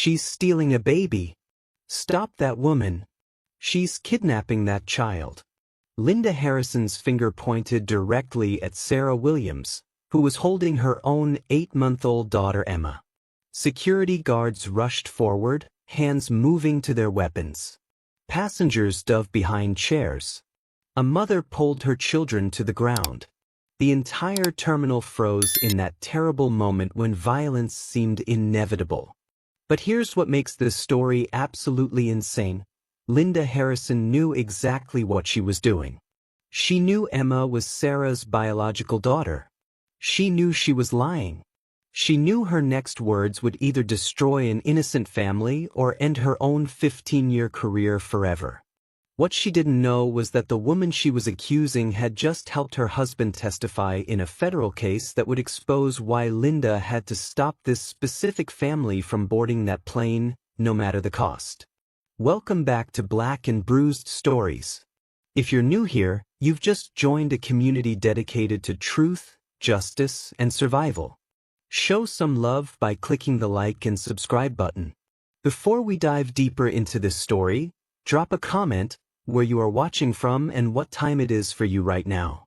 She's stealing a baby. Stop that woman. She's kidnapping that child. Linda Harrison's finger pointed directly at Sarah Williams, who was holding her own 8-month-old daughter Emma. Security guards rushed forward, hands moving to their weapons. Passengers dove behind chairs. A mother pulled her children to the ground. The entire terminal froze in that terrible moment when violence seemed inevitable. But here's what makes this story absolutely insane. Linda Harrison knew exactly what she was doing. She knew Emma was Sarah's biological daughter. She knew she was lying. She knew her next words would either destroy an innocent family or end her own 15-year career forever. What she didn't know was that the woman she was accusing had just helped her husband testify in a federal case that would expose why Linda had to stop this specific family from boarding that plane, no matter the cost. Welcome back to Black and Bruised Stories. If you're new here, you've just joined a community dedicated to truth, justice, and survival. Show some love by clicking the like and subscribe button. Before we dive deeper into this story, drop a comment where you are watching from and what time it is for you right now.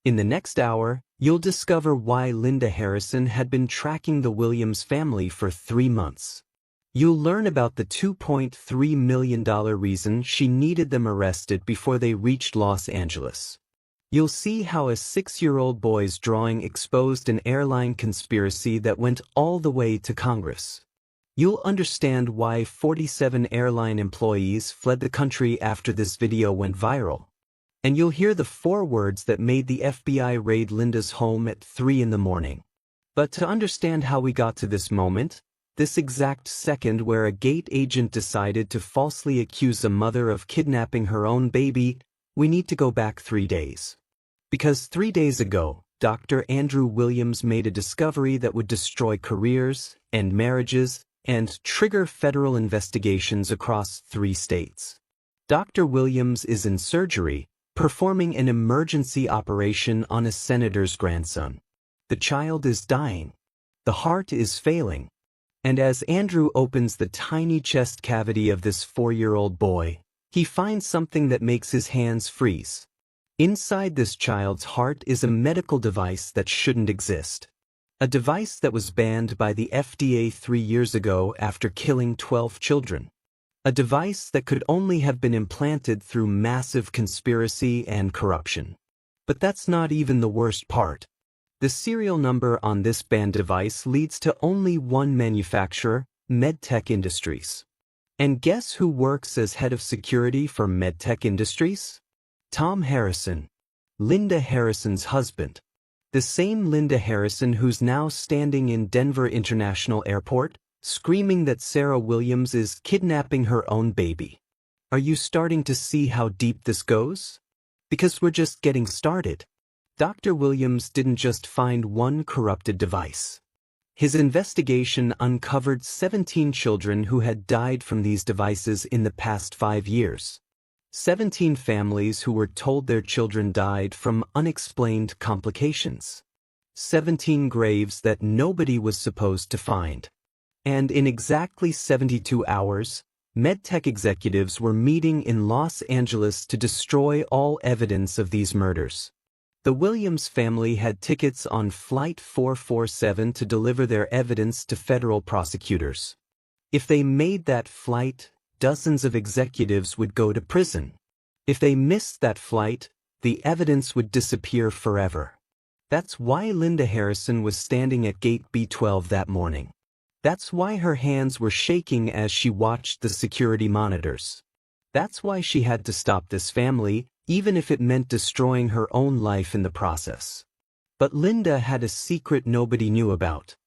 In the next hour, you'll discover why Linda Harrison had been tracking the Williams family for 3 months. You'll learn about the $2.3 million reason she needed them arrested before they reached Los Angeles. You'll see how a 6-year-old boy's drawing exposed an airline conspiracy that went all the way to Congress. You'll understand why 47 airline employees fled the country after this video went viral. And you'll hear the 4 words that made the FBI raid Linda's home at 3 in the morning. But to understand how we got to this moment, this exact second where a gate agent decided to falsely accuse a mother of kidnapping her own baby, we need to go back 3 days. Because 3 days ago, Dr. Andrew Williams made a discovery that would destroy careers, end marriages, and trigger federal investigations across 3 states. Dr. Williams is in surgery, performing an emergency operation on a senator's grandson. The child is dying. The heart is failing. And as Andrew opens the tiny chest cavity of this 4-year-old boy, he finds something that makes his hands freeze. Inside this child's heart is a medical device that shouldn't exist. A device that was banned by the FDA 3 years ago after killing 12 children. A device that could only have been implanted through massive conspiracy and corruption. But that's not even the worst part. The serial number on this banned device leads to only one manufacturer, MedTech Industries. And guess who works as head of security for MedTech Industries? Tom Harrison, Linda Harrison's husband. The same Linda Harrison who's now standing in Denver International Airport, screaming that Sarah Williams is kidnapping her own baby. Are you starting to see how deep this goes? Because we're just getting started. Dr. Williams didn't just find one corrupted device. His investigation uncovered 17 children who had died from these devices in the past 5 years. 17 families who were told their children died from unexplained complications. 17 graves that nobody was supposed to find. And in exactly 72 hours, MedTech executives were meeting in Los Angeles to destroy all evidence of these murders. The Williams family had tickets on Flight 447 to deliver their evidence to federal prosecutors. If they made that flight, dozens of executives would go to prison. If they missed that flight, the evidence would disappear forever. That's why Linda Harrison was standing at gate B12 that morning. That's why her hands were shaking as she watched the security monitors. That's why she had to stop this family, even if it meant destroying her own life in the process. But Linda had a secret nobody knew about.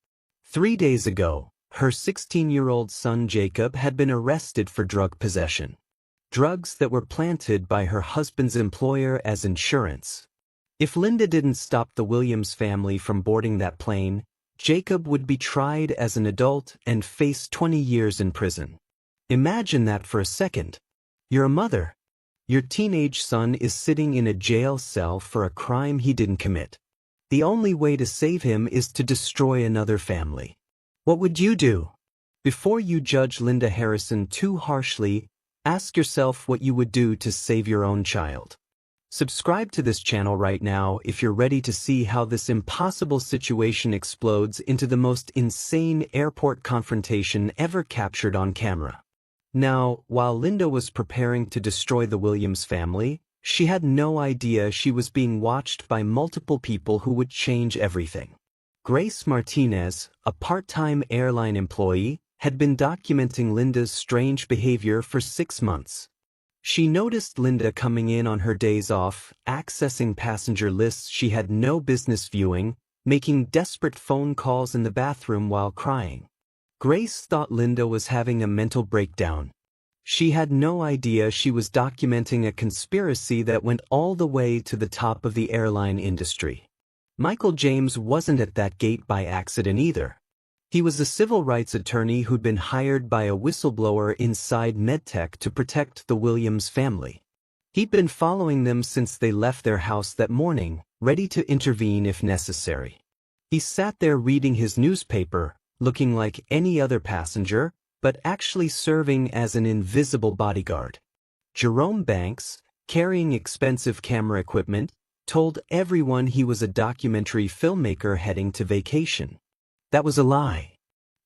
3 days ago, her 16-year-old son Jacob had been arrested for drug possession. Drugs that were planted by her husband's employer as insurance. If Linda didn't stop the Williams family from boarding that plane, Jacob would be tried as an adult and face 20 years in prison. Imagine that for a second. You're a mother. Your teenage son is sitting in a jail cell for a crime he didn't commit. The only way to save him is to destroy another family. What would you do? Before you judge Linda Harrison too harshly, ask yourself what you would do to save your own child. Subscribe to this channel right now if you're ready to see how this impossible situation explodes into the most insane airport confrontation ever captured on camera. Now, while Linda was preparing to destroy the Williams family, she had no idea she was being watched by multiple people who would change everything. Grace Martinez, a part-time airline employee, had been documenting Linda's strange behavior for 6 months. She noticed Linda coming in on her days off, accessing passenger lists she had no business viewing, making desperate phone calls in the bathroom while crying. Grace thought Linda was having a mental breakdown. She had no idea she was documenting a conspiracy that went all the way to the top of the airline industry. Michael James wasn't at that gate by accident either. He was a civil rights attorney who'd been hired by a whistleblower inside MedTech to protect the Williams family. He'd been following them since they left their house that morning, ready to intervene if necessary. He sat there reading his newspaper, looking like any other passenger, but actually serving as an invisible bodyguard. Jerome Banks, carrying expensive camera equipment, told everyone he was a documentary filmmaker heading to vacation. That was a lie.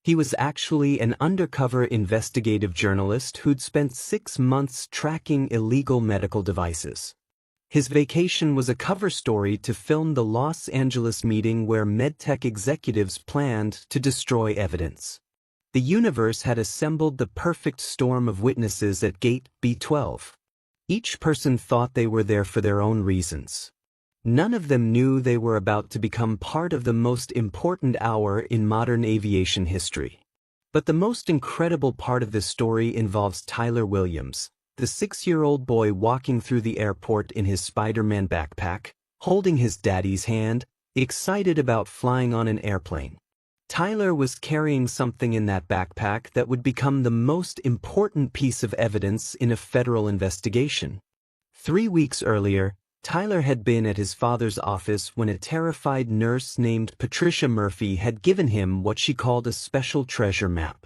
He was actually an undercover investigative journalist who'd spent 6 months tracking illegal medical devices. His vacation was a cover story to film the Los Angeles meeting where MedTech executives planned to destroy evidence. The universe had assembled the perfect storm of witnesses at Gate B12. Each person thought they were there for their own reasons. None of them knew they were about to become part of the most important hour in modern aviation history. But the most incredible part of this story involves Tyler Williams, the 6-year-old boy walking through the airport in his Spider-Man backpack, holding his daddy's hand, excited about flying on an airplane. Tyler was carrying something in that backpack that would become the most important piece of evidence in a federal investigation. 3 weeks earlier, Tyler had been at his father's office when a terrified nurse named Patricia Murphy had given him what she called a special treasure map.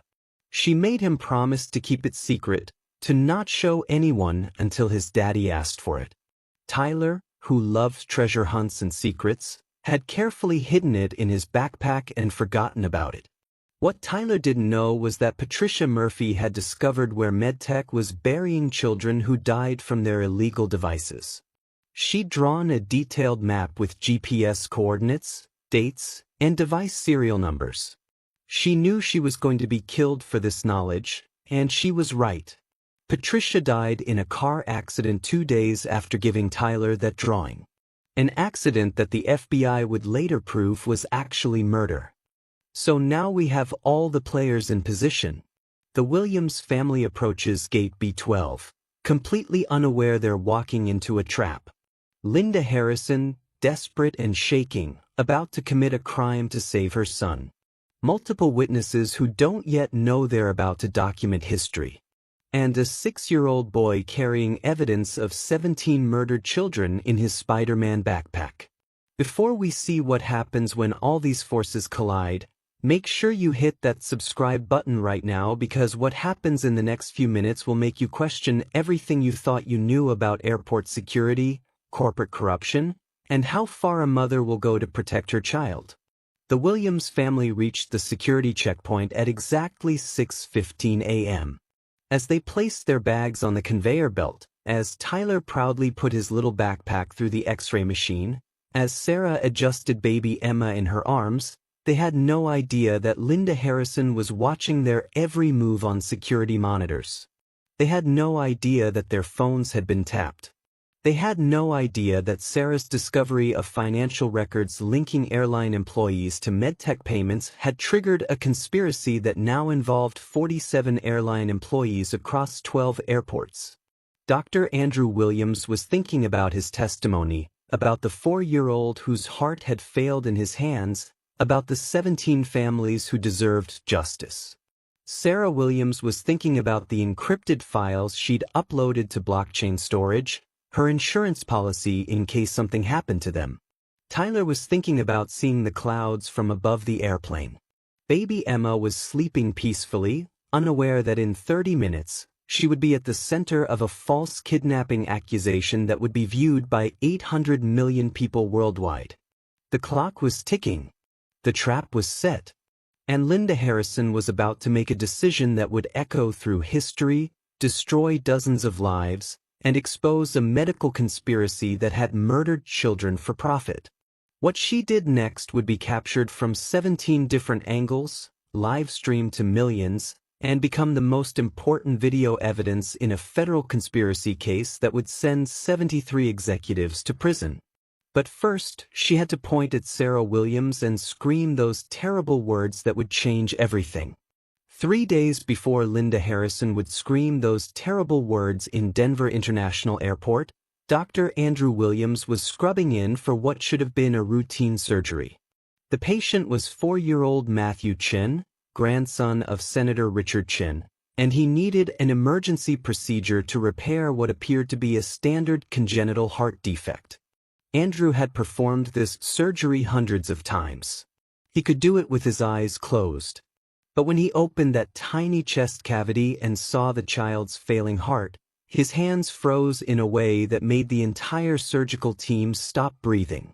She made him promise to keep it secret, to not show anyone until his daddy asked for it. Tyler, who loved treasure hunts and secrets, had carefully hidden it in his backpack and forgotten about it. What Tyler didn't know was that Patricia Murphy had discovered where MedTech was burying children who died from their illegal devices. She'd drawn a detailed map with GPS coordinates, dates, and device serial numbers. She knew she was going to be killed for this knowledge, and she was right. Patricia died in a car accident 2 days after giving Tyler that drawing. An accident that the FBI would later prove was actually murder. So now we have all the players in position. The Williams family approaches Gate B12, completely unaware they're walking into a trap. Linda Harrison, desperate and shaking, about to commit a crime to save her son. Multiple witnesses who don't yet know they're about to document history. And a 6-year-old boy carrying evidence of 17 murdered children in his Spider-Man backpack. Before we see what happens when all these forces collide, make sure you hit that subscribe button right now, because what happens in the next few minutes will make you question everything you thought you knew about airport security, corporate corruption, and how far a mother will go to protect her child. The Williams family reached the security checkpoint at exactly 6:15 a.m. As they placed their bags on the conveyor belt, as Tyler proudly put his little backpack through the X-ray machine, as Sarah adjusted baby Emma in her arms, they had no idea that Linda Harrison was watching their every move on security monitors. They had no idea that their phones had been tapped. They had no idea that Sarah's discovery of financial records linking airline employees to MedTech payments had triggered a conspiracy that now involved 47 airline employees across 12 airports. Dr. Andrew Williams was thinking about his testimony, about the 4-year-old whose heart had failed in his hands, about the 17 families who deserved justice. Sarah Williams was thinking about the encrypted files she'd uploaded to blockchain storage, her insurance policy in case something happened to them. Tyler was thinking about seeing the clouds from above the airplane. Baby Emma was sleeping peacefully, unaware that in 30 minutes, she would be at the center of a false kidnapping accusation that would be viewed by 800 million people worldwide. The clock was ticking. The trap was set. And Linda Harrison was about to make a decision that would echo through history, destroy dozens of lives, and expose a medical conspiracy that had murdered children for profit. What she did next would be captured from 17 different angles, live-streamed to millions, and become the most important video evidence in a federal conspiracy case that would send 73 executives to prison. But first, she had to point at Sarah Williams and scream those terrible words that would change everything. 3 days before Linda Harrison would scream those terrible words in Denver International Airport, Dr. Andrew Williams was scrubbing in for what should have been a routine surgery. The patient was 4-year-old Matthew Chin, grandson of Senator Richard Chin, and he needed an emergency procedure to repair what appeared to be a standard congenital heart defect. Andrew had performed this surgery hundreds of times. He could do it with his eyes closed. But when he opened that tiny chest cavity and saw the child's failing heart, his hands froze in a way that made the entire surgical team stop breathing.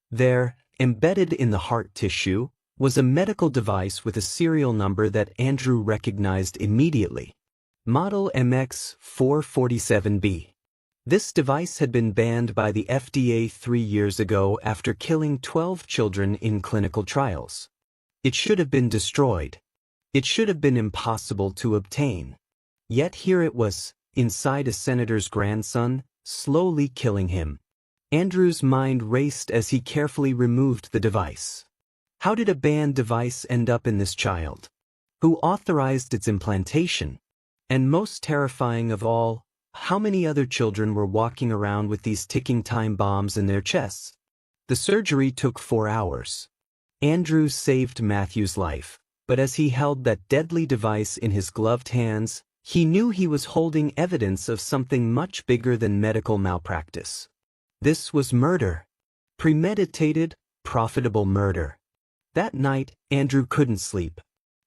There, embedded in the heart tissue, was a medical device with a serial number that Andrew recognized immediately. Model MX447B. This device had been banned by the FDA 3 years ago after killing 12 children in clinical trials. It should have been destroyed. It should have been impossible to obtain. Yet here it was, inside a senator's grandson, slowly killing him. Andrew's mind raced as he carefully removed the device. How did a banned device end up in this child? Who authorized its implantation? And most terrifying of all, how many other children were walking around with these ticking time bombs in their chests? The surgery took 4 hours. Andrew saved Matthew's life, but as he held that deadly device in his gloved hands, he knew he was holding evidence of something much bigger than medical malpractice. This was murder. Premeditated, profitable murder. That night, Andrew couldn't sleep.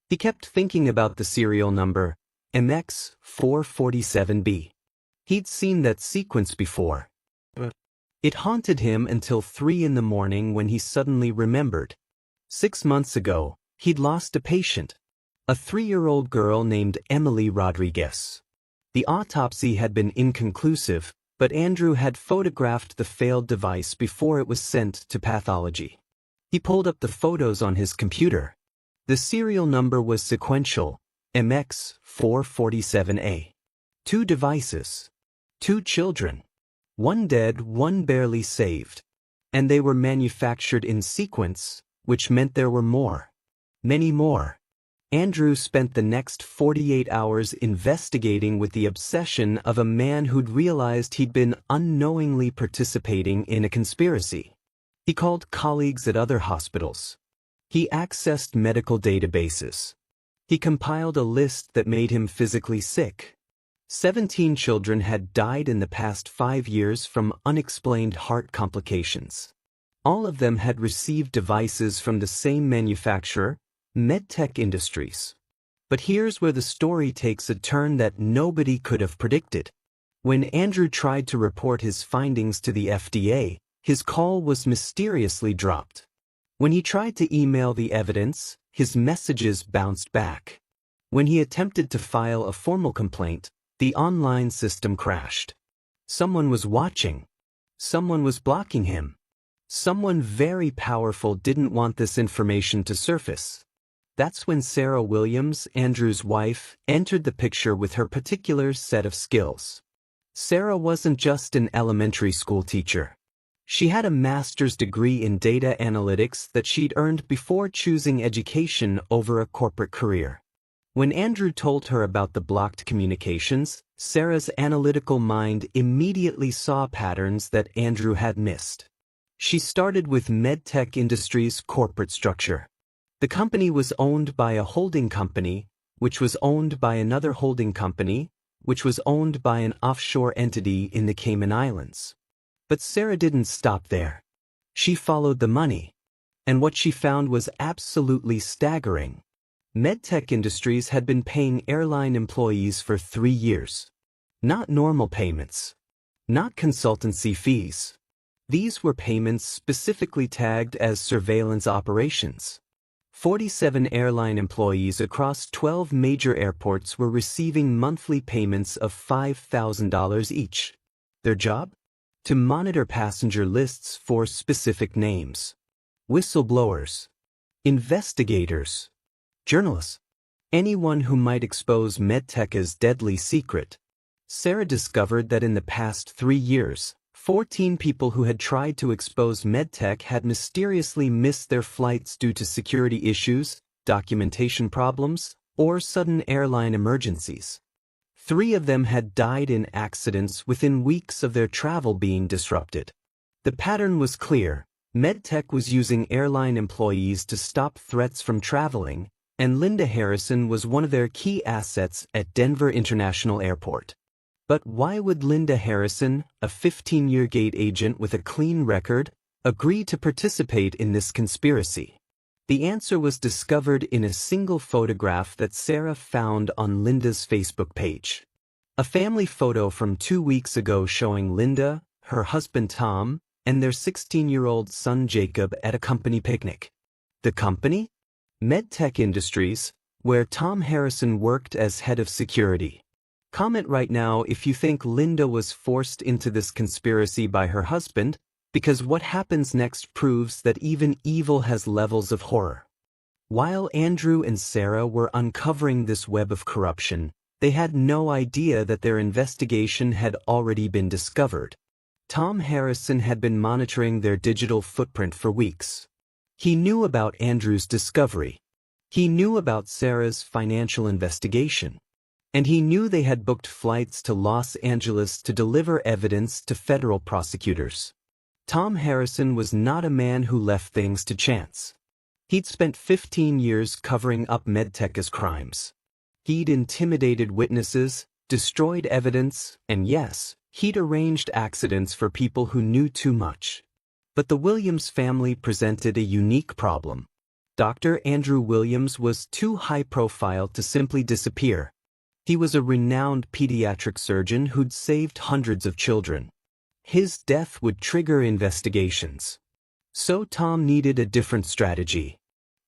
He kept thinking about the serial number, MX447B. He'd seen that sequence before. It haunted him until 3 in the morning when he suddenly remembered. 6 months ago, he'd lost a patient, a 3-year-old girl named Emily Rodriguez. The autopsy had been inconclusive, but Andrew had photographed the failed device before it was sent to pathology. He pulled up the photos on his computer. The serial number was sequential, MX447A. 2 devices. 2 children. 1 dead, 1 barely saved. And they were manufactured in sequence, which meant there were more. Many more. Andrew spent the next 48 hours investigating with the obsession of a man who'd realized he'd been unknowingly participating in a conspiracy. He called colleagues at other hospitals. He accessed medical databases. He compiled a list that made him physically sick. 17 children had died in the past 5 years from unexplained heart complications. All of them had received devices from the same manufacturer, MedTech Industries. But here's where the story takes a turn that nobody could have predicted. When Andrew tried to report his findings to the FDA, his call was mysteriously dropped. When he tried to email the evidence, his messages bounced back. When he attempted to file a formal complaint, the online system crashed. Someone was watching. Someone was blocking him. Someone very powerful didn't want this information to surface. That's when Sarah Williams, Andrew's wife, entered the picture with her particular set of skills. Sarah wasn't just an elementary school teacher. She had a master's degree in data analytics that she'd earned before choosing education over a corporate career. When Andrew told her about the blocked communications, Sarah's analytical mind immediately saw patterns that Andrew had missed. She started with MedTech Industries' corporate structure. The company was owned by a holding company, which was owned by another holding company, which was owned by an offshore entity in the Cayman Islands. But Sarah didn't stop there. She followed the money. And what she found was absolutely staggering. MedTech Industries had been paying airline employees for 3 years. Not normal payments. Not consultancy fees. These were payments specifically tagged as surveillance operations. 47 airline employees across 12 major airports were receiving monthly payments of $5,000 each. Their job? To monitor passenger lists for specific names. Whistleblowers. Investigators. Journalists. Anyone who might expose MedTech's deadly secret. Sarah discovered that in the past 3 years, 14 people who had tried to expose MedTech had mysteriously missed their flights due to security issues, documentation problems, or sudden airline emergencies. 3 of them had died in accidents within weeks of their travel being disrupted. The pattern was clear. MedTech was using airline employees to stop threats from traveling, and Linda Harrison was one of their key assets at Denver International Airport. But why would Linda Harrison, a 15-year gate agent with a clean record, agree to participate in this conspiracy? The answer was discovered in a single photograph that Sarah found on Linda's Facebook page. A family photo from 2 weeks ago showing Linda, her husband Tom, and their 16-year-old son Jacob at a company picnic. The company? MedTech Industries, where Tom Harrison worked as head of security. Comment right now if you think Linda was forced into this conspiracy by her husband, because what happens next proves that even evil has levels of horror. While Andrew and Sarah were uncovering this web of corruption, they had no idea that their investigation had already been discovered. Tom Harrison had been monitoring their digital footprint for weeks. He knew about Andrew's discovery. He knew about Sarah's financial investigation. And he knew they had booked flights to Los Angeles to deliver evidence to federal prosecutors. Tom Harrison was not a man who left things to chance. He'd spent 15 years covering up MedTech's crimes. He'd intimidated witnesses, destroyed evidence, and yes, he'd arranged accidents for people who knew too much. But the Williams family presented a unique problem. Dr. Andrew Williams was too high profile to simply disappear. He was a renowned pediatric surgeon who'd saved hundreds of children. His death would trigger investigations. So Tom needed a different strategy.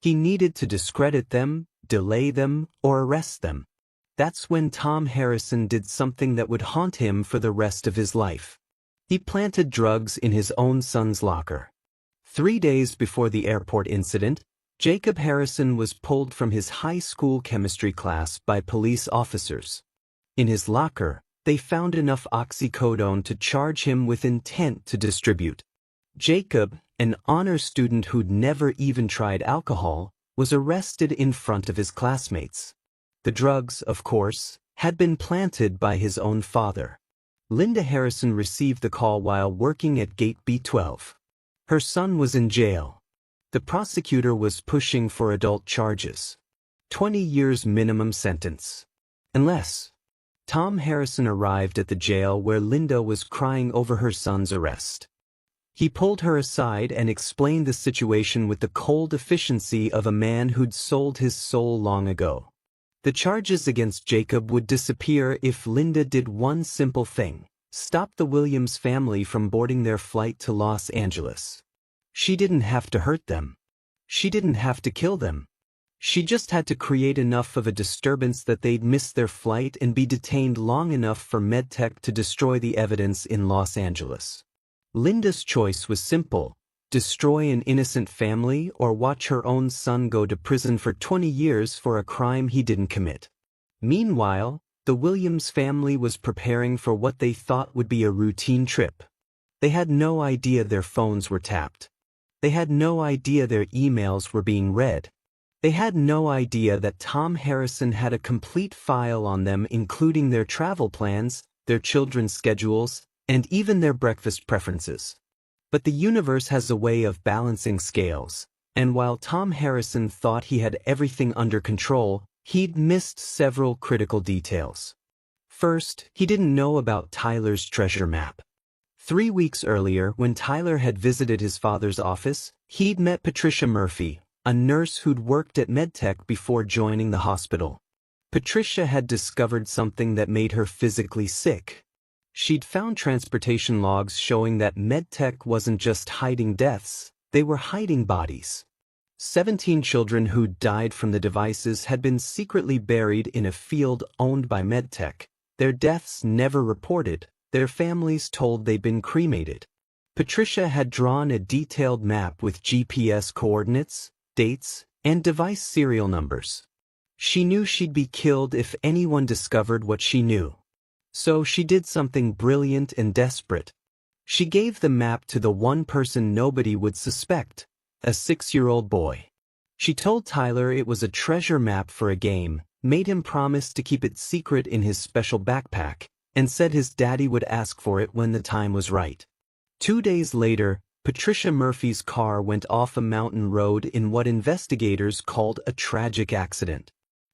He needed to discredit them, delay them, or arrest them. That's when Tom Harrison did something that would haunt him for the rest of his life. He planted drugs in his own son's locker. 3 days before the airport incident, Jacob Harrison was pulled from his high school chemistry class by police officers. In his locker, they found enough oxycodone to charge him with intent to distribute. Jacob, an honor student who'd never even tried alcohol, was arrested in front of his classmates. The drugs, of course, had been planted by his own father. Linda Harrison received the call while working at Gate B12. Her son was in jail. The prosecutor was pushing for adult charges. 20 years minimum sentence. Unless Tom Harrison arrived at the jail where Linda was crying over her son's arrest. He pulled her aside and explained the situation with the cold efficiency of a man who'd sold his soul long ago. The charges against Jacob would disappear if Linda did one simple thing: stop the Williams family from boarding their flight to Los Angeles. She didn't have to hurt them. She didn't have to kill them. She just had to create enough of a disturbance that they'd miss their flight and be detained long enough for MedTech to destroy the evidence in Los Angeles. Linda's choice was simple: destroy an innocent family or watch her own son go to prison for 20 years for a crime he didn't commit. Meanwhile, the Williams family was preparing for what they thought would be a routine trip. They had no idea their phones were tapped. They had no idea their emails were being read. They had no idea that Tom Harrison had a complete file on them, including their travel plans, their children's schedules, and even their breakfast preferences. But the universe has a way of balancing scales, and while Tom Harrison thought he had everything under control, he'd missed several critical details. First, he didn't know about Tyler's treasure map. 3 weeks earlier, when Tyler had visited his father's office, he'd met Patricia Murphy, a nurse who'd worked at MedTech before joining the hospital. Patricia had discovered something that made her physically sick. She'd found transportation logs showing that MedTech wasn't just hiding deaths, they were hiding bodies. 17 children who died from the devices had been secretly buried in a field owned by MedTech. Their deaths never reported, their families told they'd been cremated. Patricia had drawn a detailed map with GPS coordinates, dates, and device serial numbers. She knew she'd be killed if anyone discovered what she knew. So she did something brilliant and desperate. She gave the map to the one person nobody would suspect, a 6-year-old boy. She told Tyler it was a treasure map for a game, made him promise to keep it secret in his special backpack, and said his daddy would ask for it when the time was right. 2 days later, Patricia Murphy's car went off a mountain road in what investigators called a tragic accident.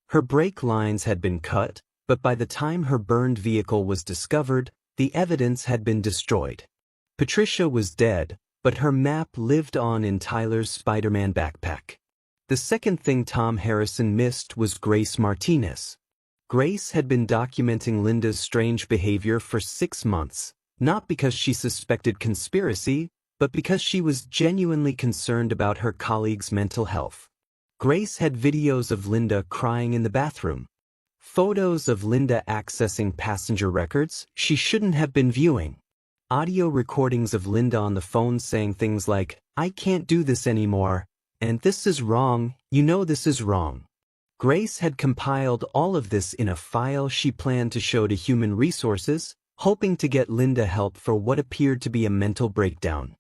Her brake lines had been cut, but by the time her burned vehicle was discovered, the evidence had been destroyed. Patricia was dead, but her map lived on in Tyler's Spider-Man backpack. The second thing Tom Harrison missed was Grace Martinez. Grace had been documenting Linda's strange behavior for 6 months, not because she suspected conspiracy, but because she was genuinely concerned about her colleagues' mental health. Grace had videos of Linda crying in the bathroom. Photos of Linda accessing passenger records she shouldn't have been viewing. Audio recordings of Linda on the phone saying things like, "I can't do this anymore," and "This is wrong, you know this is wrong." Grace had compiled all of this in a file she planned to show to Human Resources, hoping to get Linda help for what appeared to be a mental breakdown.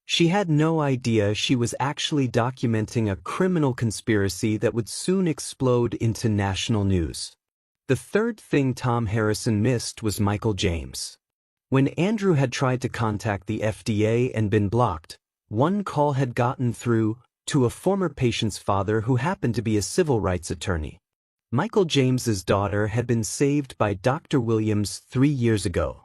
She had no idea she was actually documenting a criminal conspiracy that would soon explode into national news. The third thing Tom Harrison missed was Michael James. When Andrew had tried to contact the FDA and been blocked, one call had gotten through to a former patient's father who happened to be a civil rights attorney. Michael James's daughter had been saved by Dr. Williams 3 years ago.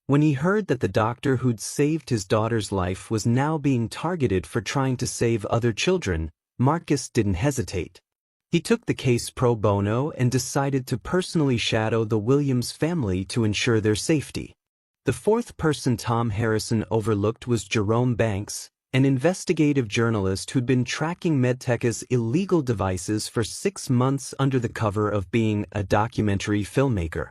When he heard that the doctor who'd saved his daughter's life was now being targeted for trying to save other children, Marcus didn't hesitate. He took the case pro bono and decided to personally shadow the Williams family to ensure their safety. The fourth person Tom Harrison overlooked was Jerome Banks, an investigative journalist who'd been tracking MedTech's illegal devices for 6 months under the cover of being a documentary filmmaker.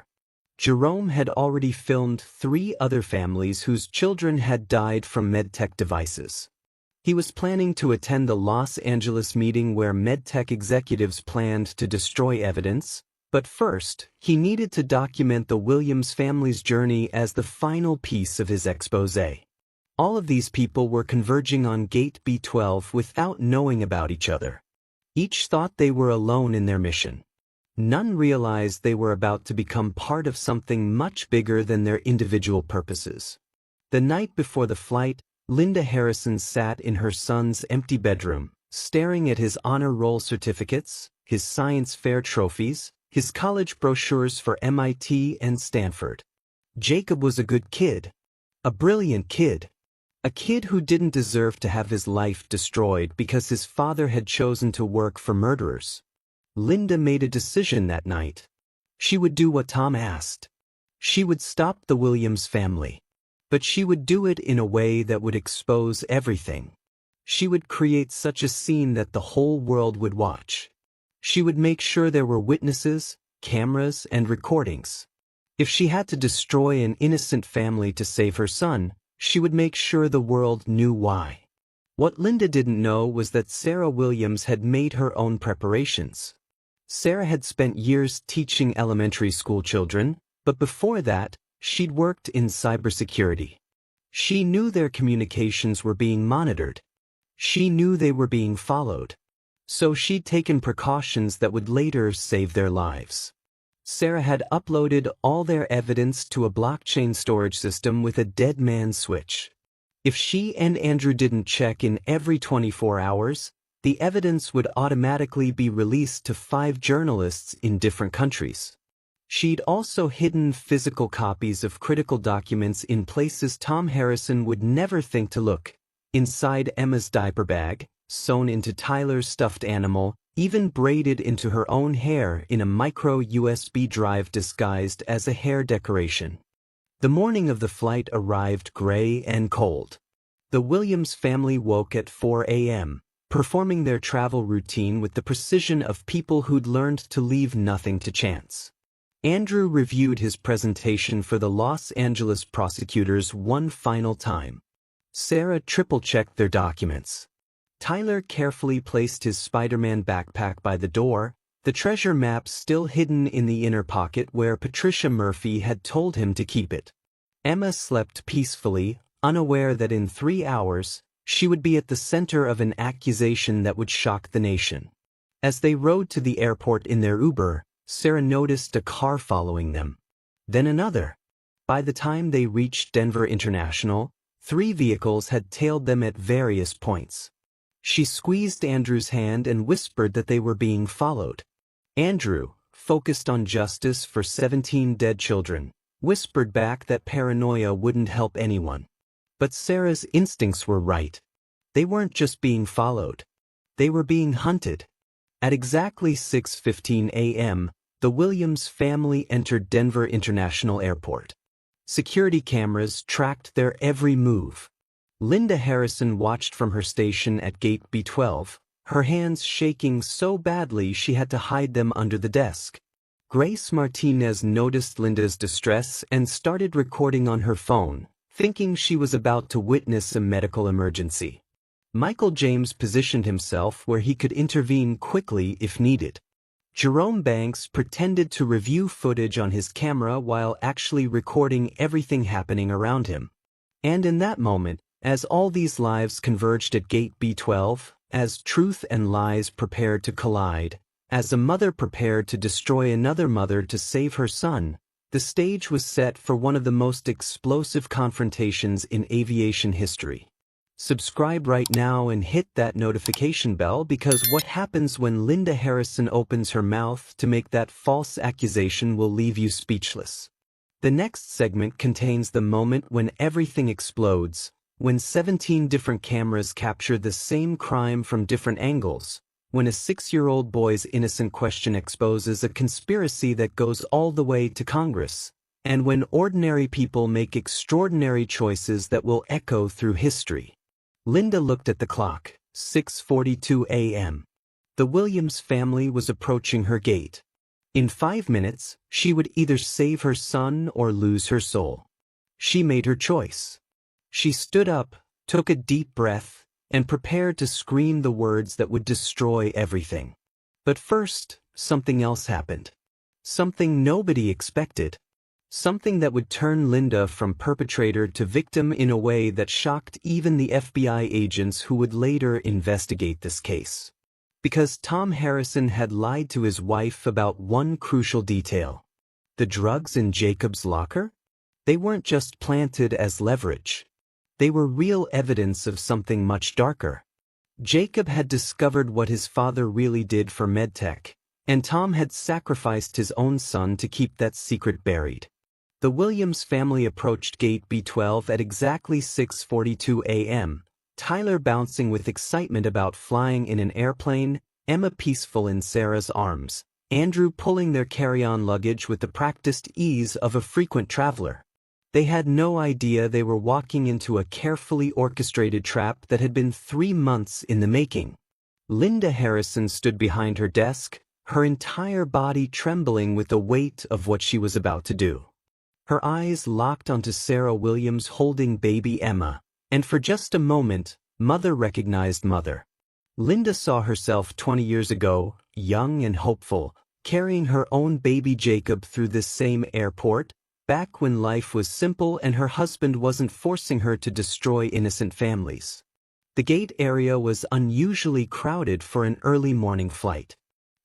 Jerome had already filmed 3 other families whose children had died from MedTech devices. He was planning to attend the Los Angeles meeting where MedTech executives planned to destroy evidence, but first, he needed to document the Williams family's journey as the final piece of his exposé. All of these people were converging on Gate B12 without knowing about each other. Each thought they were alone in their mission. None realized they were about to become part of something much bigger than their individual purposes. The night before the flight, Linda Harrison sat in her son's empty bedroom, staring at his honor roll certificates, his science fair trophies, his college brochures for MIT and Stanford. Jacob was a good kid. A brilliant kid. A kid who didn't deserve to have his life destroyed because his father had chosen to work for murderers. Linda made a decision that night. She would do what Tom asked. She would stop the Williams family. But she would do it in a way that would expose everything. She would create such a scene that the whole world would watch. She would make sure there were witnesses, cameras, and recordings. If she had to destroy an innocent family to save her son, she would make sure the world knew why. What Linda didn't know was that Sarah Williams had made her own preparations. Sarah had spent years teaching elementary school children, but before that, she'd worked in cybersecurity. She knew their communications were being monitored. She knew they were being followed. So she'd taken precautions that would later save their lives. Sarah had uploaded all their evidence to a blockchain storage system with a dead man switch. If she and Andrew didn't check in every 24 hours, the evidence would automatically be released to 5 journalists in different countries. She'd also hidden physical copies of critical documents in places Tom Harrison would never think to look: inside Emma's diaper bag, sewn into Tyler's stuffed animal, even braided into her own hair in a micro USB drive disguised as a hair decoration. The morning of the flight arrived gray and cold. The Williams family woke at 4 a.m., performing their travel routine with the precision of people who'd learned to leave nothing to chance. Andrew reviewed his presentation for the Los Angeles prosecutors one final time. Sarah triple-checked their documents. Tyler carefully placed his Spider-Man backpack by the door, the treasure map still hidden in the inner pocket where Patricia Murphy had told him to keep it. Emma slept peacefully, unaware that in 3 hours, she would be at the center of an accusation that would shock the nation. As they rode to the airport in their Uber, Sarah noticed a car following them. Then another. By the time they reached Denver International, 3 vehicles had tailed them at various points. She squeezed Andrew's hand and whispered that they were being followed. Andrew, focused on justice for 17 dead children, whispered back that paranoia wouldn't help anyone. But Sarah's instincts were right. They weren't just being followed. They were being hunted. At exactly 6:15 a.m., the Williams family entered Denver International Airport. Security cameras tracked their every move. Linda Harrison watched from her station at gate B12, her hands shaking so badly she had to hide them under the desk. Grace Martinez noticed Linda's distress and started recording on her phone, thinking she was about to witness a medical emergency. Michael James positioned himself where he could intervene quickly if needed. Jerome Banks pretended to review footage on his camera while actually recording everything happening around him. And in that moment, as all these lives converged at gate B12, as truth and lies prepared to collide, as a mother prepared to destroy another mother to save her son, the stage was set for one of the most explosive confrontations in aviation history. Subscribe right now and hit that notification bell, because what happens when Linda Harrison opens her mouth to make that false accusation will leave you speechless. The next segment contains the moment when everything explodes, when 17 different cameras capture the same crime from different angles, when a 6-year-old boy's innocent question exposes a conspiracy that goes all the way to Congress, and when ordinary people make extraordinary choices that will echo through history. Linda looked at the clock, 6:42 a.m. The Williams family was approaching her gate. In 5 minutes, she would either save her son or lose her soul. She made her choice. She stood up, took a deep breath, and prepared to scream the words that would destroy everything. But first, something else happened. Something nobody expected. Something that would turn Linda from perpetrator to victim in a way that shocked even the FBI agents who would later investigate this case. Because Tom Harrison had lied to his wife about one crucial detail. The drugs in Jacob's locker? They weren't just planted as leverage. They were real evidence of something much darker. Jacob had discovered what his father really did for MedTech, and Tom had sacrificed his own son to keep that secret buried. The Williams family approached gate B12 at exactly 6:42 a.m., Tyler bouncing with excitement about flying in an airplane, Emma peaceful in Sarah's arms, Andrew pulling their carry-on luggage with the practiced ease of a frequent traveler. They had no idea they were walking into a carefully orchestrated trap that had been 3 months in the making. Linda Harrison stood behind her desk, her entire body trembling with the weight of what she was about to do. Her eyes locked onto Sarah Williams holding baby Emma, and for just a moment, mother recognized mother. Linda saw herself 20 years ago, young and hopeful, carrying her own baby Jacob through this same airport, back when life was simple and her husband wasn't forcing her to destroy innocent families. The gate area was unusually crowded for an early morning flight.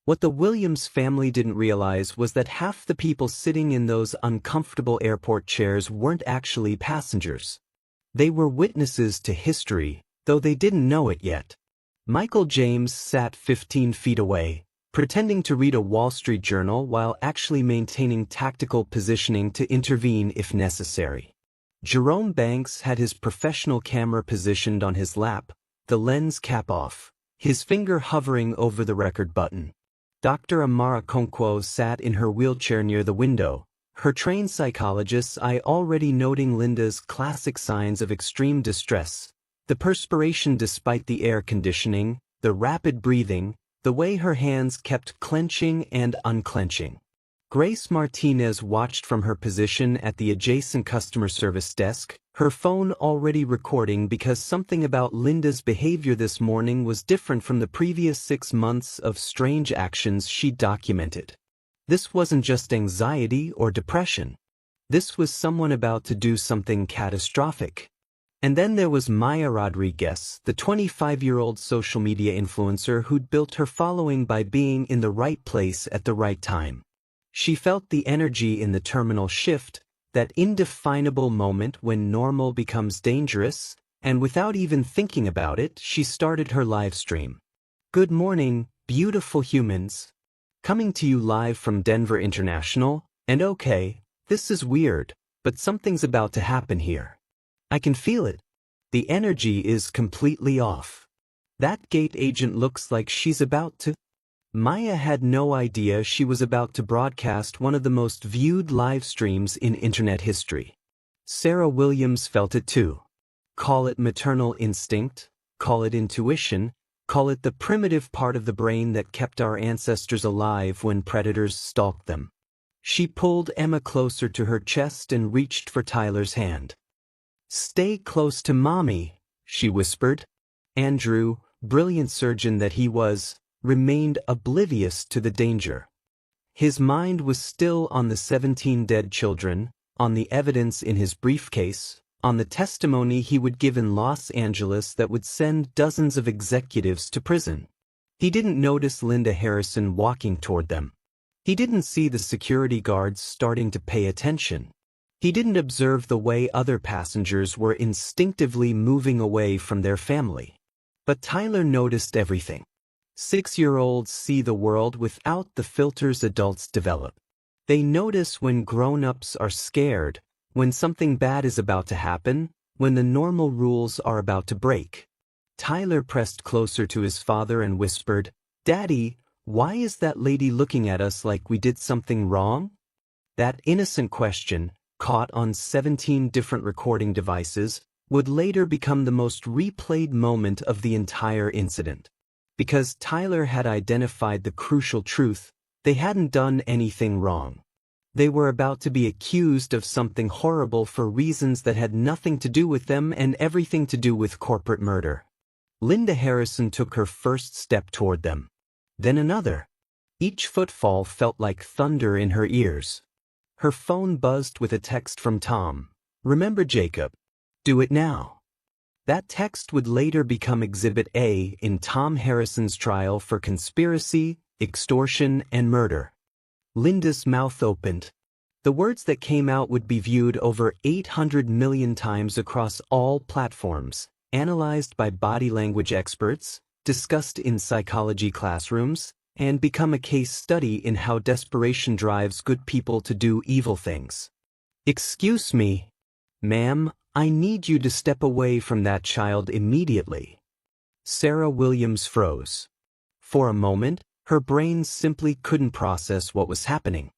What the Williams family didn't realize was that half the people sitting in those uncomfortable airport chairs weren't actually passengers. They were witnesses to history, though they didn't know it yet. Michael James sat 15 feet away, pretending to read a Wall Street Journal while actually maintaining tactical positioning to intervene if necessary. Jerome Banks had his professional camera positioned on his lap, the lens cap off, his finger hovering over the record button. Dr. Amara Konkwo sat in her wheelchair near the window, her trained psychologist's eye already noting Linda's classic signs of extreme distress: the perspiration despite the air conditioning, the rapid breathing, the way her hands kept clenching and unclenching. Grace Martinez watched from her position at the adjacent customer service desk, her phone already recording because something about Linda's behavior this morning was different from the previous 6 months of strange actions she documented. This wasn't just anxiety or depression. This was someone about to do something catastrophic. And then there was Maya Rodriguez, the 25-year-old social media influencer who'd built her following by being in the right place at the right time. She felt the energy in the terminal shift, that indefinable moment when normal becomes dangerous, and without even thinking about it, she started her live stream. Good morning, beautiful humans. Coming to you live from Denver International, and okay, this is weird, but something's about to happen here. I can feel it. The energy is completely off. That gate agent looks like she's about to... Maya had no idea she was about to broadcast one of the most viewed live streams in internet history. Sarah Williams felt it too. Call it maternal instinct, call it intuition, call it the primitive part of the brain that kept our ancestors alive when predators stalked them. She pulled Emma closer to her chest and reached for Tyler's hand. "Stay close to Mommy," she whispered. Andrew, brilliant surgeon that he was, remained oblivious to the danger. His mind was still on the 17 dead children, on the evidence in his briefcase, on the testimony he would give in Los Angeles that would send dozens of executives to prison. He didn't notice Linda Harrison walking toward them. He didn't see the security guards starting to pay attention. He didn't observe the way other passengers were instinctively moving away from their family. But Tyler noticed everything. 6-year-olds see the world without the filters adults develop. They notice when grown-ups are scared, when something bad is about to happen, when the normal rules are about to break. Tyler pressed closer to his father and whispered, "Daddy, why is that lady looking at us like we did something wrong?" That innocent question, caught on 17 different recording devices, would later become the most replayed moment of the entire incident. Because Tyler had identified the crucial truth, they hadn't done anything wrong. They were about to be accused of something horrible for reasons that had nothing to do with them and everything to do with corporate murder. Linda Harrison took her first step toward them. Then another. Each footfall felt like thunder in her ears. Her phone buzzed with a text from Tom. "Remember Jacob. Do it now." That text would later become Exhibit A in Tom Harrison's trial for conspiracy, extortion, and murder. Linda's mouth opened. The words that came out would be viewed over 800 million times across all platforms, analyzed by body language experts, discussed in psychology classrooms, and become a case study in how desperation drives good people to do evil things. "Excuse me, ma'am, I need you to step away from that child immediately." Sarah Williams froze. For a moment, her brain simply couldn't process what was happening.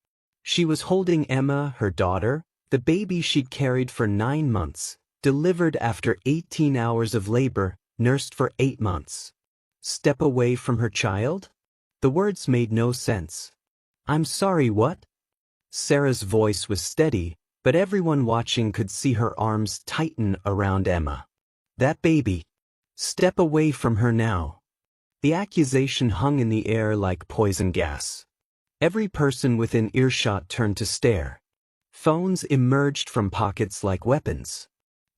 She was holding Emma, her daughter, the baby she'd carried for 9 months, delivered after 18 hours of labor, nursed for 8 months. Step away from her child? The words made no sense. "I'm sorry, what?" Sarah's voice was steady, but everyone watching could see her arms tighten around Emma. "That baby. Step away from her now." The accusation hung in the air like poison gas. Every person within earshot turned to stare. Phones emerged from pockets like weapons.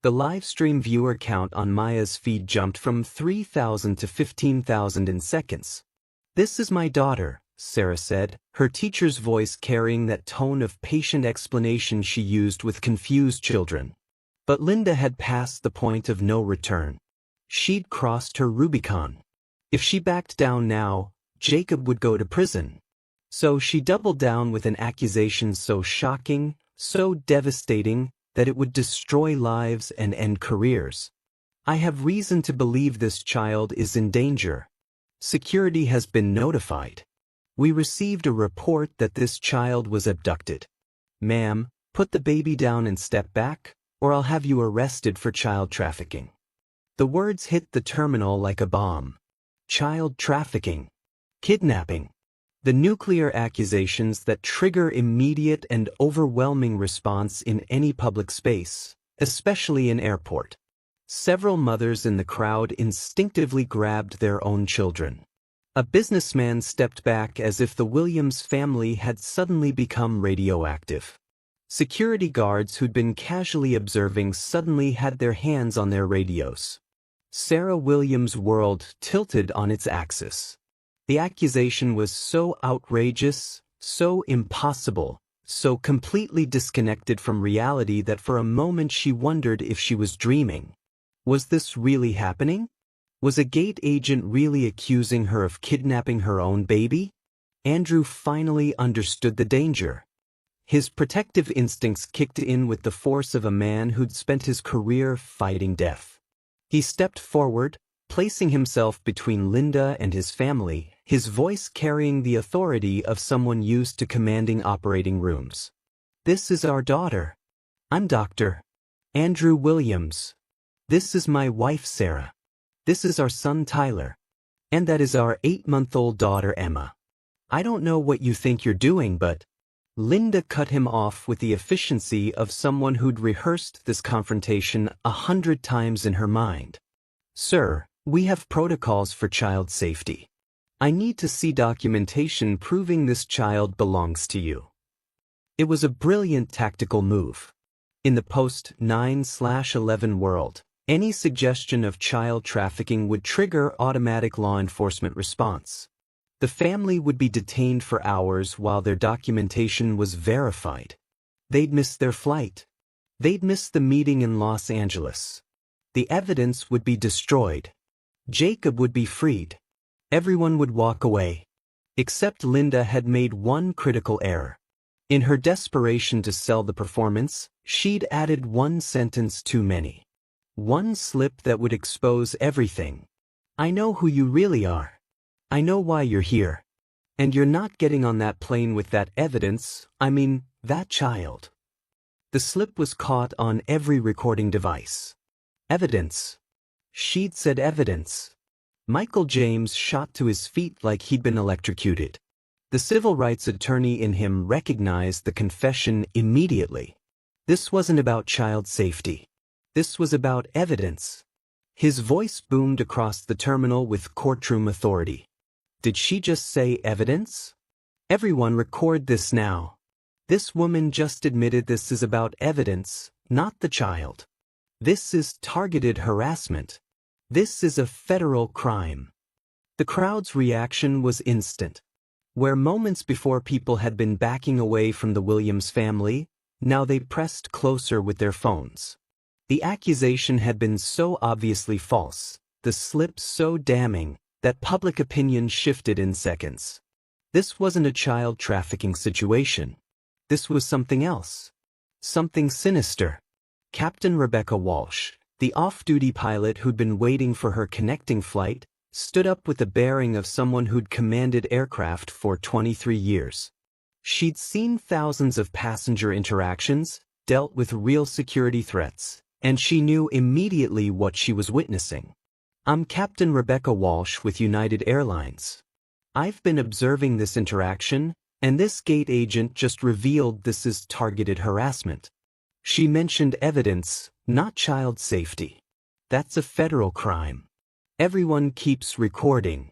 The livestream viewer count on Maya's feed jumped from 3,000 to 15,000 in seconds. "This is my daughter," Sarah said, her teacher's voice carrying that tone of patient explanation she used with confused children. But Linda had passed the point of no return. She'd crossed her Rubicon. If she backed down now, Jacob would go to prison. So she doubled down with an accusation so shocking, so devastating, that it would destroy lives and end careers. "I have reason to believe this child is in danger." Security has been notified. We received a report that this child was abducted. Ma'am, put the baby down and step back, or I'll have you arrested for child trafficking. The words hit the terminal like a bomb. Child trafficking. Kidnapping. The nuclear accusations that trigger immediate and overwhelming response in any public space, especially an airport. Several mothers in the crowd instinctively grabbed their own children. A businessman stepped back as if the Williams family had suddenly become radioactive. Security guards who'd been casually observing suddenly had their hands on their radios. Sarah Williams' world tilted on its axis. The accusation was so outrageous, so impossible, so completely disconnected from reality that for a moment she wondered if she was dreaming. Was this really happening? Was a gate agent really accusing her of kidnapping her own baby? Andrew finally understood the danger. His protective instincts kicked in with the force of a man who'd spent his career fighting death. He stepped forward, placing himself between Linda and his family, his voice carrying the authority of someone used to commanding operating rooms. "This is our daughter. I'm Dr. Andrew Williams. This is my wife Sarah. This is our son Tyler. And that is our 8-month-old daughter Emma. I don't know what you think you're doing, but..." Linda cut him off with the efficiency of someone who'd rehearsed this confrontation 100 times in her mind. "Sir, we have protocols for child safety. I need to see documentation proving this child belongs to you." It was a brilliant tactical move. In the post-9/11 world, any suggestion of child trafficking would trigger automatic law enforcement response. The family would be detained for hours while their documentation was verified. They'd miss their flight. They'd miss the meeting in Los Angeles. The evidence would be destroyed. Jacob would be freed. Everyone would walk away. Except Linda had made one critical error. In her desperation to sell the performance, she'd added one sentence too many. One slip that would expose everything. "I know who you really are. I know why you're here. And you're not getting on that plane with that evidence, that child." The slip was caught on every recording device. Evidence. She'd said evidence. Michael James shot to his feet like he'd been electrocuted. The civil rights attorney in him recognized the confession immediately. This wasn't about child safety. This was about evidence. His voice boomed across the terminal with courtroom authority. Did she just say evidence? Everyone record this now. This woman just admitted this is about evidence, not the child. This is targeted harassment. This is a federal crime. The crowd's reaction was instant. Where moments before people had been backing away from the Williams family, now they pressed closer with their phones. The accusation had been so obviously false, the slip so damning, that public opinion shifted in seconds. This wasn't a child trafficking situation. This was something else. Something sinister. Captain Rebecca Walsh, the off-duty pilot who'd been waiting for her connecting flight, stood up with the bearing of someone who'd commanded aircraft for 23 years. She'd seen thousands of passenger interactions, dealt with real security threats, and she knew immediately what she was witnessing. "I'm Captain Rebecca Walsh with United Airlines. I've been observing this interaction, and this gate agent just revealed this is targeted harassment." She mentioned evidence, not child safety. That's a federal crime. Everyone keeps recording.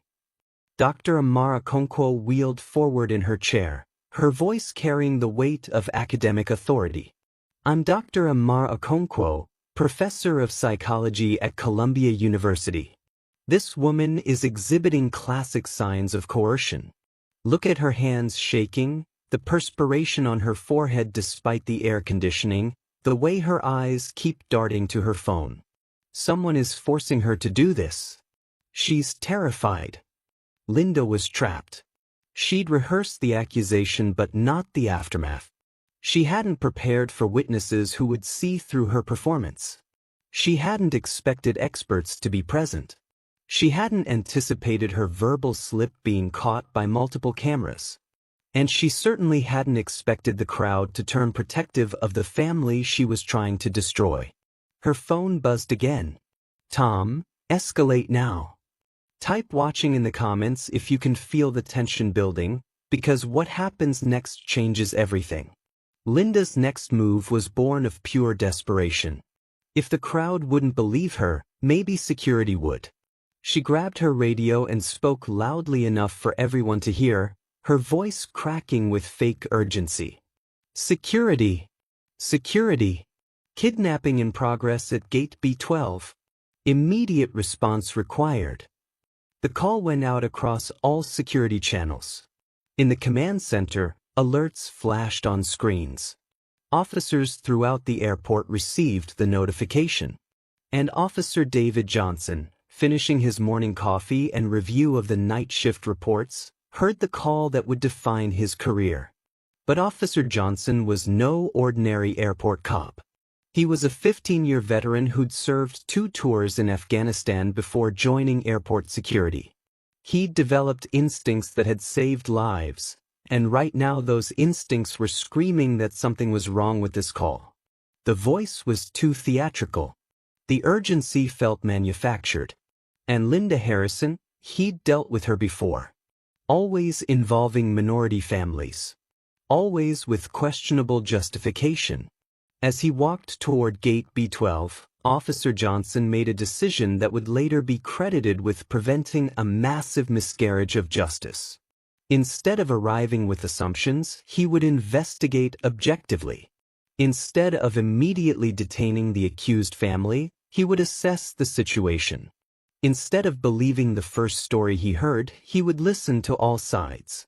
Dr. Amara Okonkwo wheeled forward in her chair, her voice carrying the weight of academic authority. "I'm Dr. Amara Okonkwo, professor of psychology at Columbia University. This woman is exhibiting classic signs of coercion. Look at her hands shaking, the perspiration on her forehead despite the air conditioning, the way her eyes keep darting to her phone. Someone is forcing her to do this. She's terrified." Linda was trapped. She'd rehearsed the accusation but not the aftermath. She hadn't prepared for witnesses who would see through her performance. She hadn't expected experts to be present. She hadn't anticipated her verbal slip being caught by multiple cameras. And she certainly hadn't expected the crowd to turn protective of the family she was trying to destroy. Her phone buzzed again. Tom, escalate now. Type watching in the comments if you can feel the tension building, because what happens next changes everything. Linda's next move was born of pure desperation. If the crowd wouldn't believe her, maybe security would. She grabbed her radio and spoke loudly enough for everyone to hear, her voice cracking with fake urgency. Security! Security! Kidnapping in progress at Gate B12. Immediate response required. The call went out across all security channels. In the command center, alerts flashed on screens. Officers throughout the airport received the notification. And Officer David Johnson, finishing his morning coffee and review of the night shift reports, heard the call that would define his career. But Officer Johnson was no ordinary airport cop. He was a 15-year veteran who'd served 2 tours in Afghanistan before joining airport security. He'd developed instincts that had saved lives, and right now those instincts were screaming that something was wrong with this call. The voice was too theatrical. The urgency felt manufactured. And Linda Harrison, he'd dealt with her before. Always involving minority families. Always with questionable justification. As he walked toward Gate B12, Officer Johnson made a decision that would later be credited with preventing a massive miscarriage of justice. Instead of arriving with assumptions, he would investigate objectively. Instead of immediately detaining the accused family, he would assess the situation. Instead of believing the first story he heard, he would listen to all sides.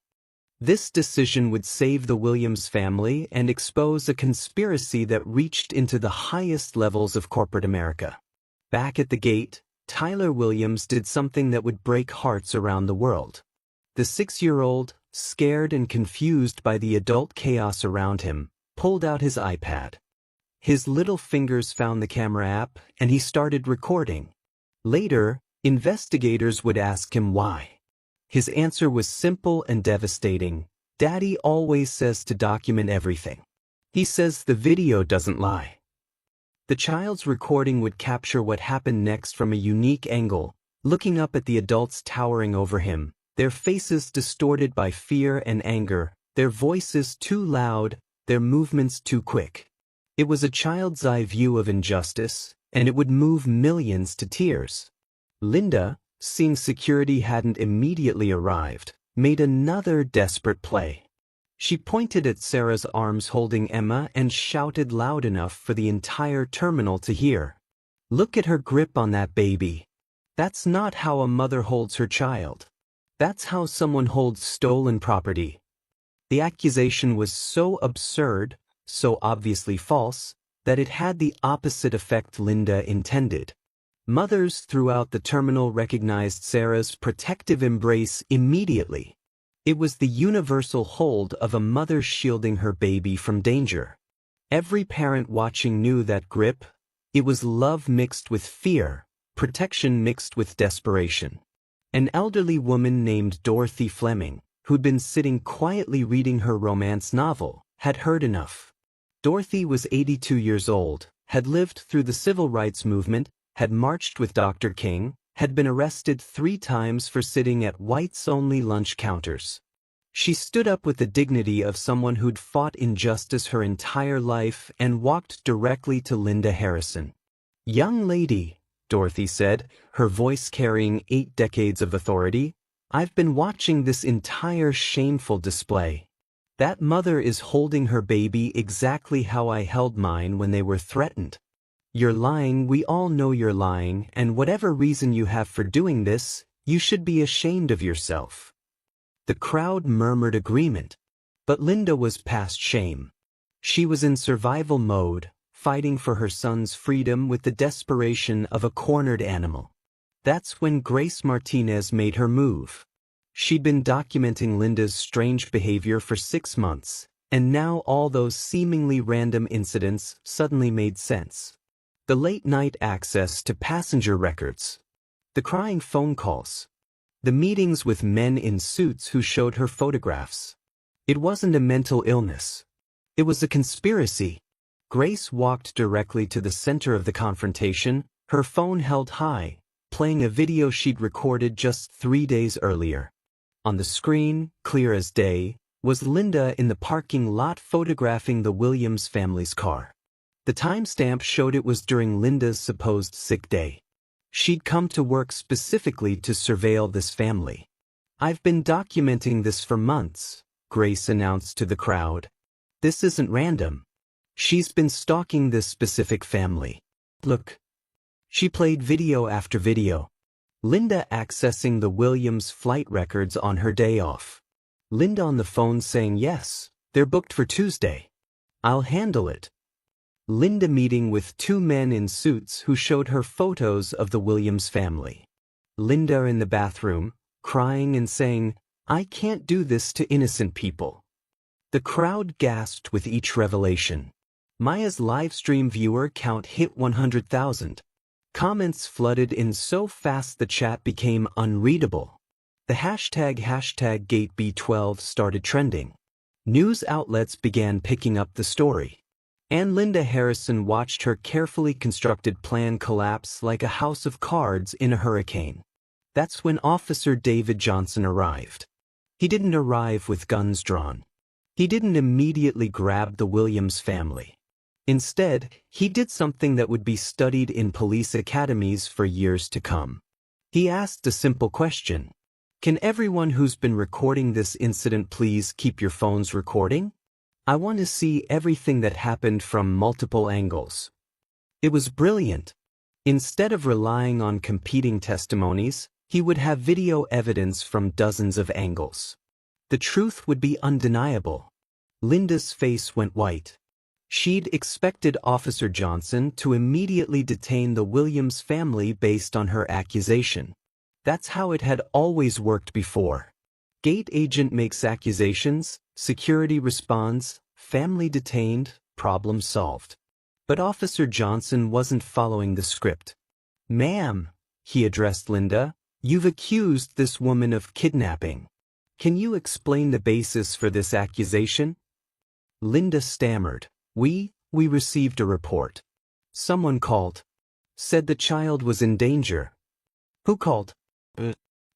This decision would save the Williams family and expose a conspiracy that reached into the highest levels of corporate America. Back at the gate, Tyler Williams did something that would break hearts around the world. The 6-year-old, scared and confused by the adult chaos around him, pulled out his iPad. His little fingers found the camera app, and he started recording. Later, investigators would ask him why. His answer was simple and devastating. Daddy always says to document everything. He says the video doesn't lie. The child's recording would capture what happened next from a unique angle, looking up at the adults towering over him, their faces distorted by fear and anger, their voices too loud, their movements too quick. It was a child's eye view of injustice, and it would move millions to tears. Linda, seeing security hadn't immediately arrived, made another desperate play. She pointed at Sarah's arms holding Emma and shouted loud enough for the entire terminal to hear. "Look at her grip on that baby. That's not how a mother holds her child. That's how someone holds stolen property." The accusation was so absurd, so obviously false, that it had the opposite effect Linda intended. Mothers throughout the terminal recognized Sarah's protective embrace immediately. It was the universal hold of a mother shielding her baby from danger. Every parent watching knew that grip. It was love mixed with fear, protection mixed with desperation. An elderly woman named Dorothy Fleming, who'd been sitting quietly reading her romance novel, had heard enough. Dorothy was 82 years old, had lived through the civil rights movement, had marched with Dr. King, had been arrested 3 times for sitting at whites-only lunch counters. She stood up with the dignity of someone who'd fought injustice her entire life and walked directly to Linda Harrison. "Young lady," Dorothy said, her voice carrying 8 decades of authority, "I've been watching this entire shameful display. That mother is holding her baby exactly how I held mine when they were threatened. You're lying, we all know you're lying, and whatever reason you have for doing this, you should be ashamed of yourself." The crowd murmured agreement. But Linda was past shame. She was in survival mode, fighting for her son's freedom with the desperation of a cornered animal. That's when Grace Martinez made her move. She'd been documenting Linda's strange behavior for 6 months, and now all those seemingly random incidents suddenly made sense. The late-night access to passenger records. The crying phone calls. The meetings with men in suits who showed her photographs. It wasn't a mental illness. It was a conspiracy. Grace walked directly to the center of the confrontation, her phone held high, playing a video she'd recorded just 3 days earlier. On the screen, clear as day, was Linda in the parking lot photographing the Williams family's car. The timestamp showed it was during Linda's supposed sick day. She'd come to work specifically to surveil this family. "I've been documenting this for months," Grace announced to the crowd. "This isn't random. She's been stalking this specific family. Look." She played video after video. Linda accessing the Williams flight records on her day off. Linda on the phone saying, "Yes, they're booked for Tuesday. I'll handle it." Linda meeting with 2 men in suits who showed her photos of the Williams family. Linda in the bathroom, crying and saying, "I can't do this to innocent people." The crowd gasped with each revelation. Maya's livestream viewer count hit 100,000. Comments flooded in so fast the chat became unreadable. The hashtag #GateB12 started trending. News outlets began picking up the story. And Linda Harrison watched her carefully constructed plan collapse like a house of cards in a hurricane. That's when Officer David Johnson arrived. He didn't arrive with guns drawn. He didn't immediately grab the Williams family. Instead, he did something that would be studied in police academies for years to come. He asked a simple question. "Can everyone who's been recording this incident please keep your phones recording? I want to see everything that happened from multiple angles." It was brilliant. Instead of relying on competing testimonies, he would have video evidence from dozens of angles. The truth would be undeniable. Linda's face went white. She'd expected Officer Johnson to immediately detain the Williams family based on her accusation. That's how it had always worked before. Gate agent makes accusations, security responds, family detained, problem solved. But Officer Johnson wasn't following the script. "Ma'am," he addressed Linda, "you've accused this woman of kidnapping. Can you explain the basis for this accusation?" Linda stammered. We received a report. Someone called. Said the child was in danger." "Who called?"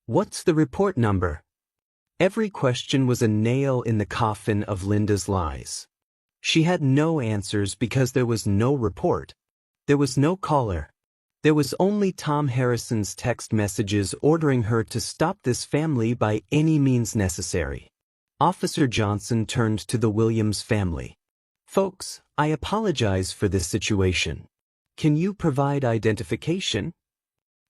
"What's the report number?" Every question was a nail in the coffin of Linda's lies. She had no answers because there was no report. There was no caller. There was only Tom Harrison's text messages ordering her to stop this family by any means necessary. Officer Johnson turned to the Williams family. "Folks, I apologize for this situation. Can you provide identification?"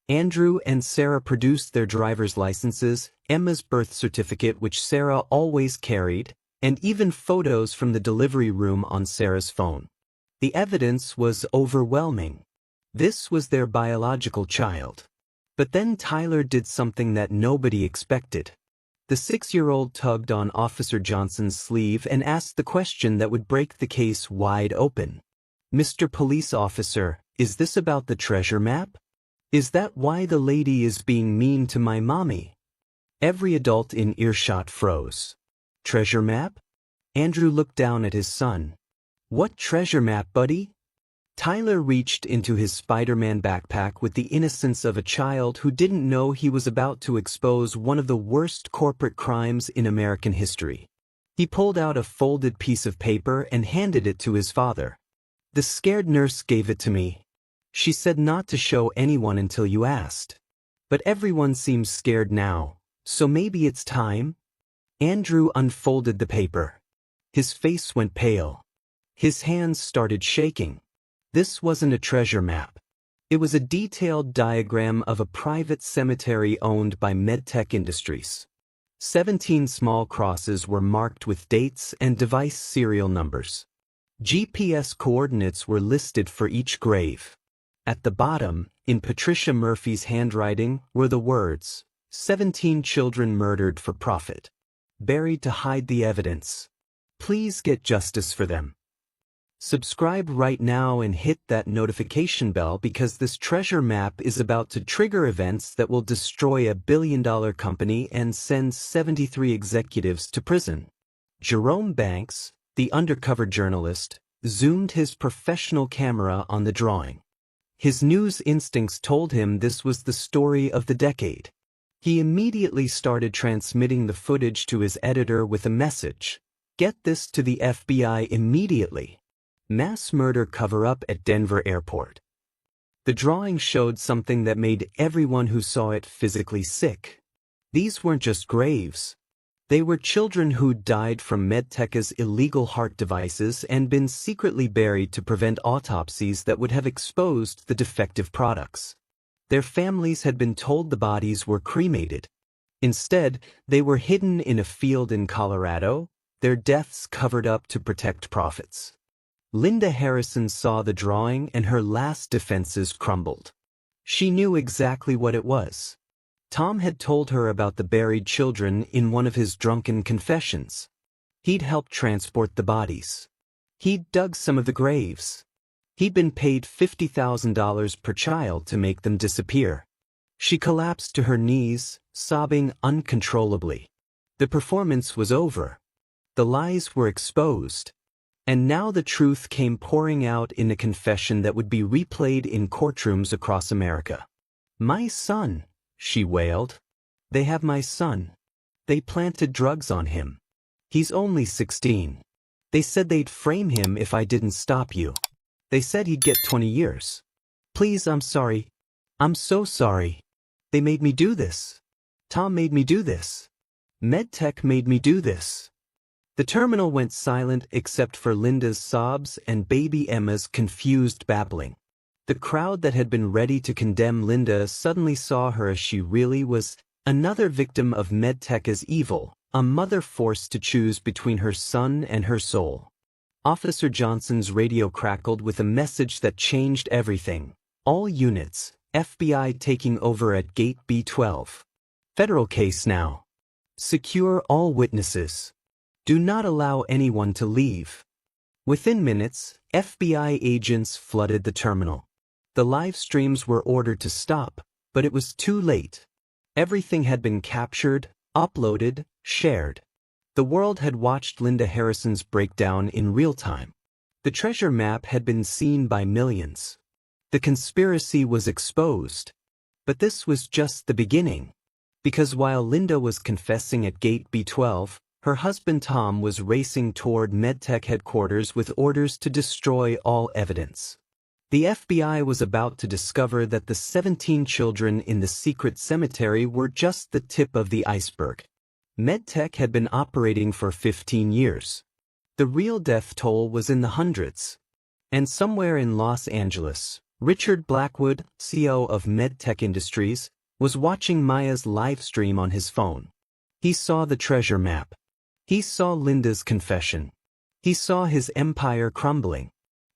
Andrew and Sarah produced their driver's licenses, Emma's birth certificate which Sarah always carried, and even photos from the delivery room on Sarah's phone. The evidence was overwhelming. This was their biological child. But then Tyler did something that nobody expected. The 6-year-old tugged on Officer Johnson's sleeve and asked the question that would break the case wide open. "Mr. Police Officer, is this about the treasure map? Is that why the lady is being mean to my mommy?" Every adult in earshot froze. "Treasure map?" Andrew looked down at his son. "What treasure map, buddy?" Tyler reached into his Spider-Man backpack with the innocence of a child who didn't know he was about to expose one of the worst corporate crimes in American history. He pulled out a folded piece of paper and handed it to his father. "The scared nurse gave it to me. She said not to show anyone until you asked. But everyone seems scared now, so maybe it's time?" Andrew unfolded the paper. His face went pale. His hands started shaking. This wasn't a treasure map. It was a detailed diagram of a private cemetery owned by MedTech Industries. 17 small crosses were marked with dates and device serial numbers. GPS coordinates were listed for each grave. At the bottom, in Patricia Murphy's handwriting, were the words, 17 children murdered for profit. Buried to hide the evidence. Please get justice for them. Subscribe right now and hit that notification bell because this treasure map is about to trigger events that will destroy a billion-dollar company and send 73 executives to prison. Jerome Banks, the undercover journalist, zoomed his professional camera on the drawing. His news instincts told him this was the story of the decade. He immediately started transmitting the footage to his editor with a message: "Get this to the FBI immediately. Mass murder cover-up at Denver airport." The drawing showed something that made everyone who saw it physically sick. These weren't just graves. They were children who died from MedTech's illegal heart devices and been secretly buried to prevent autopsies that would have exposed the defective products. Their families had been told the bodies were cremated. Instead, they were hidden in a field in Colorado, their deaths covered up to protect profits. Linda Harrison saw the drawing and her last defenses crumbled. She knew exactly what it was. Tom had told her about the buried children in one of his drunken confessions. He'd helped transport the bodies. He'd dug some of the graves. He'd been paid $50,000 per child to make them disappear. She collapsed to her knees, sobbing uncontrollably. The performance was over. The lies were exposed. And now the truth came pouring out in a confession that would be replayed in courtrooms across America. "My son," she wailed. "They have my son. They planted drugs on him. He's only 16. They said they'd frame him if I didn't stop you. They said he'd get 20 years. Please, I'm sorry. I'm so sorry. They made me do this. Tom made me do this. MedTech made me do this." The terminal went silent except for Linda's sobs and baby Emma's confused babbling. The crowd that had been ready to condemn Linda suddenly saw her as she really was, another victim of MedTech as evil, a mother forced to choose between her son and her soul. Officer Johnson's radio crackled with a message that changed everything. "All units, FBI taking over at Gate B12. Federal case now. Secure all witnesses. Do not allow anyone to leave." Within minutes, FBI agents flooded the terminal. The live streams were ordered to stop, but it was too late. Everything had been captured, uploaded, shared. The world had watched Linda Harrison's breakdown in real time. The treasure map had been seen by millions. The conspiracy was exposed. But this was just the beginning. Because while Linda was confessing at Gate B12, her husband Tom was racing toward MedTech headquarters with orders to destroy all evidence. The FBI was about to discover that the 17 children in the secret cemetery were just the tip of the iceberg. MedTech had been operating for 15 years. The real death toll was in the hundreds. And somewhere in Los Angeles, Richard Blackwood, CEO of MedTech Industries, was watching Maya's live stream on his phone. He saw the treasure map. He saw Linda's confession. He saw his empire crumbling.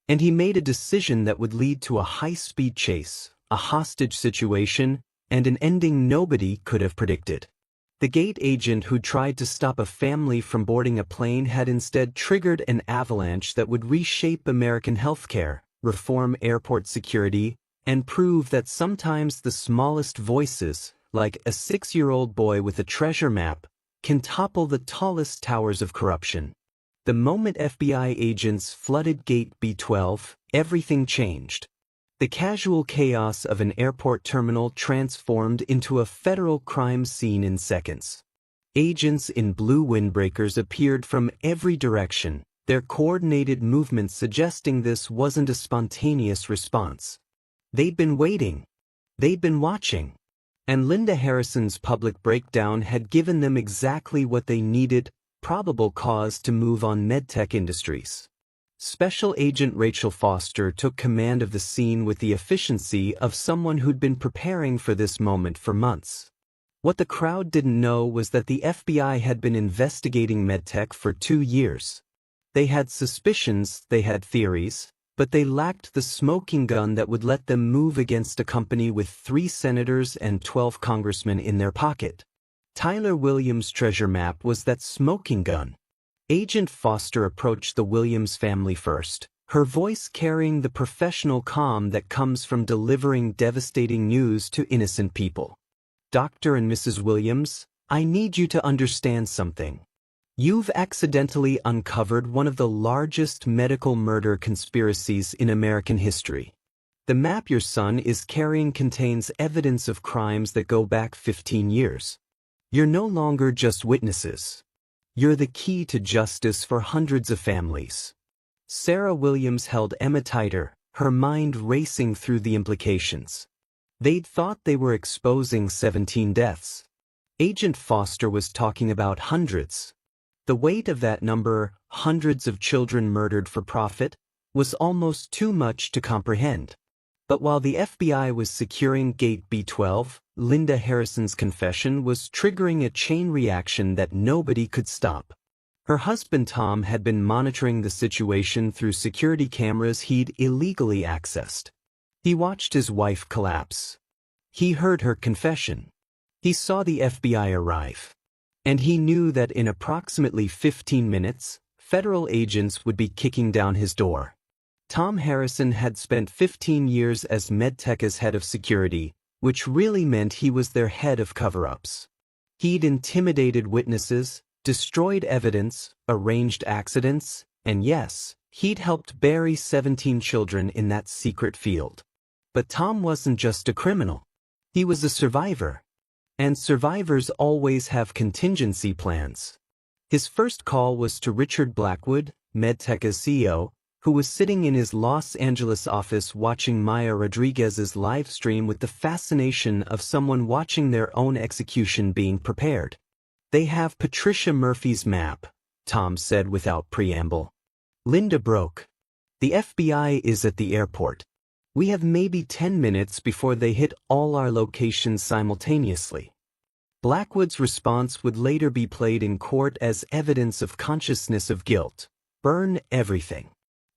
And he made a decision that would lead to a high-speed chase, a hostage situation, and an ending nobody could have predicted. The gate agent who tried to stop a family from boarding a plane had instead triggered an avalanche that would reshape American healthcare, reform airport security, and prove that sometimes the smallest voices, like a 6-year-old boy with a treasure map, can topple the tallest towers of corruption. The moment FBI agents flooded Gate B12, everything changed. The casual chaos of an airport terminal transformed into a federal crime scene in seconds. Agents in blue windbreakers appeared from every direction, their coordinated movements suggesting this wasn't a spontaneous response. They'd been waiting. They'd been watching. And Linda Harrison's public breakdown had given them exactly what they needed: probable cause to move on MedTech Industries. Special Agent Rachel Foster took command of the scene with the efficiency of someone who'd been preparing for this moment for months. What the crowd didn't know was that the FBI had been investigating MedTech for 2 years. They had suspicions, they had theories, but they lacked the smoking gun that would let them move against a company with 3 senators and 12 congressmen in their pocket. Tyler Williams' treasure map was that smoking gun. Agent Foster approached the Williams family first, her voice carrying the professional calm that comes from delivering devastating news to innocent people. "Dr. and Mrs. Williams, I need you to understand something. You've accidentally uncovered one of the largest medical murder conspiracies in American history. The map your son is carrying contains evidence of crimes that go back 15 years. You're no longer just witnesses. You're the key to justice for hundreds of families." Sarah Williams held Emma tighter, her mind racing through the implications. They'd thought they were exposing 17 deaths. Agent Foster was talking about hundreds. The weight of that number, hundreds of children murdered for profit, was almost too much to comprehend. But while the FBI was securing Gate B12, Linda Harrison's confession was triggering a chain reaction that nobody could stop. Her husband Tom had been monitoring the situation through security cameras he'd illegally accessed. He watched his wife collapse. He heard her confession. He saw the FBI arrive. And he knew that in approximately 15 minutes, federal agents would be kicking down his door. Tom Harrison had spent 15 years as MedTech's head of security, which really meant he was their head of cover-ups. He'd intimidated witnesses, destroyed evidence, arranged accidents, and yes, he'd helped bury 17 children in that secret field. But Tom wasn't just a criminal. He was a survivor. And survivors always have contingency plans. His first call was to Richard Blackwood, MedTech's CEO, who was sitting in his Los Angeles office watching Maya Rodriguez's live stream with the fascination of someone watching their own execution being prepared. "They have Patricia Murphy's map," Tom said without preamble. Linda broke. "The FBI is at the airport. We have maybe 10 minutes before they hit all our locations simultaneously." Blackwood's response would later be played in court as evidence of consciousness of guilt. "Burn everything.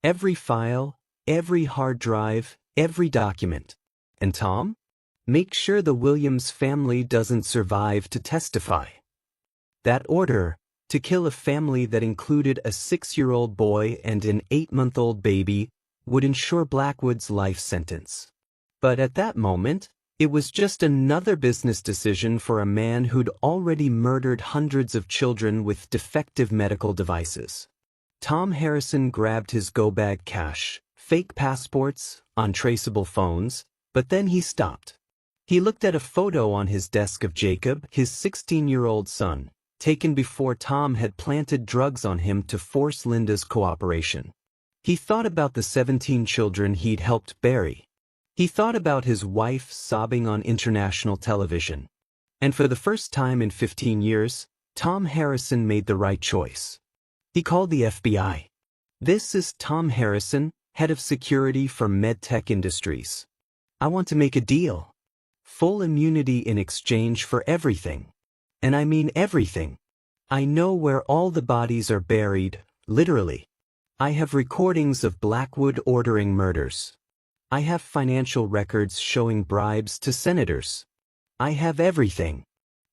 Every file, every hard drive, every document." And Tom? "Make sure the Williams family doesn't survive to testify." That order, to kill a family that included a 6-year-old boy and an 8-month-old baby, would ensure Blackwood's life sentence. But at that moment, it was just another business decision for a man who'd already murdered hundreds of children with defective medical devices. Tom Harrison grabbed his go-bag cash, fake passports, untraceable phones, but then he stopped. He looked at a photo on his desk of Jacob, his 16-year-old son, taken before Tom had planted drugs on him to force Linda's cooperation. He thought about the 17 children he'd helped bury. He thought about his wife sobbing on international television. And for the first time in 15 years, Tom Harrison made the right choice. He called the FBI. "This is Tom Harrison, head of security for MedTech Industries. I want to make a deal. Full immunity in exchange for everything. And I mean everything. I know where all the bodies are buried, literally. I have recordings of Blackwood ordering murders. I have financial records showing bribes to senators. I have everything.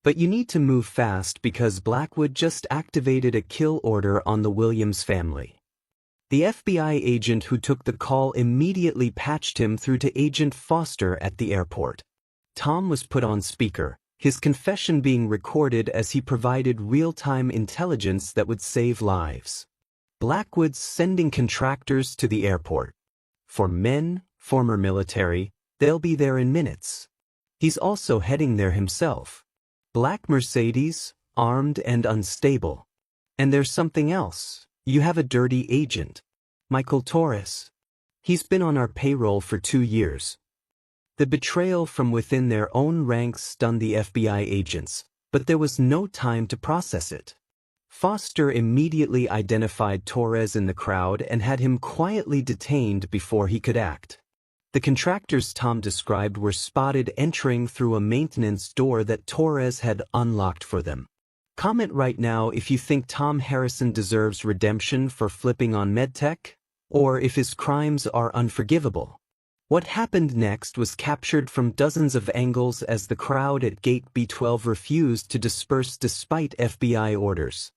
But you need to move fast because Blackwood just activated a kill order on the Williams family." The FBI agent who took the call immediately patched him through to Agent Foster at the airport. Tom was put on speaker, his confession being recorded as he provided real-time intelligence that would save lives. "Blackwood's sending contractors to the airport. For men, former military, they'll be there in minutes. He's also heading there himself. Black Mercedes, armed and unstable. And there's something else. You have a dirty agent. Michael Torres. He's been on our payroll for 2 years." The betrayal from within their own ranks stunned the FBI agents, but there was no time to process it. Foster immediately identified Torres in the crowd and had him quietly detained before he could act. The contractors Tom described were spotted entering through a maintenance door that Torres had unlocked for them. Comment right now if you think Tom Harrison deserves redemption for flipping on MedTech, or if his crimes are unforgivable. What happened next was captured from dozens of angles as the crowd at Gate B12 refused to disperse despite FBI orders.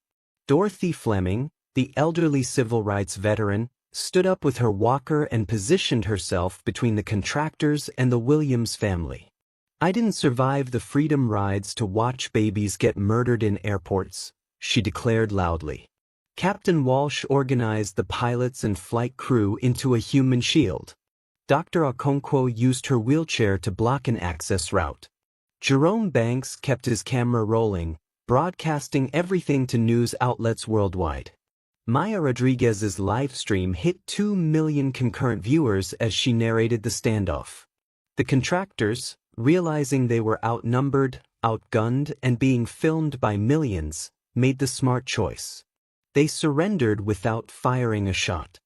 Dorothy Fleming, the elderly civil rights veteran, stood up with her walker and positioned herself between the contractors and the Williams family. "I didn't survive the freedom rides to watch babies get murdered in airports," she declared loudly. Captain Walsh organized the pilots and flight crew into a human shield. Dr. Okonkwo used her wheelchair to block an access route. Jerome Banks kept his camera rolling, broadcasting everything to news outlets worldwide. Maya Rodriguez's live stream hit 2 million concurrent viewers as she narrated the standoff. The contractors, realizing they were outnumbered, outgunned, and being filmed by millions, made the smart choice. They surrendered without firing a shot.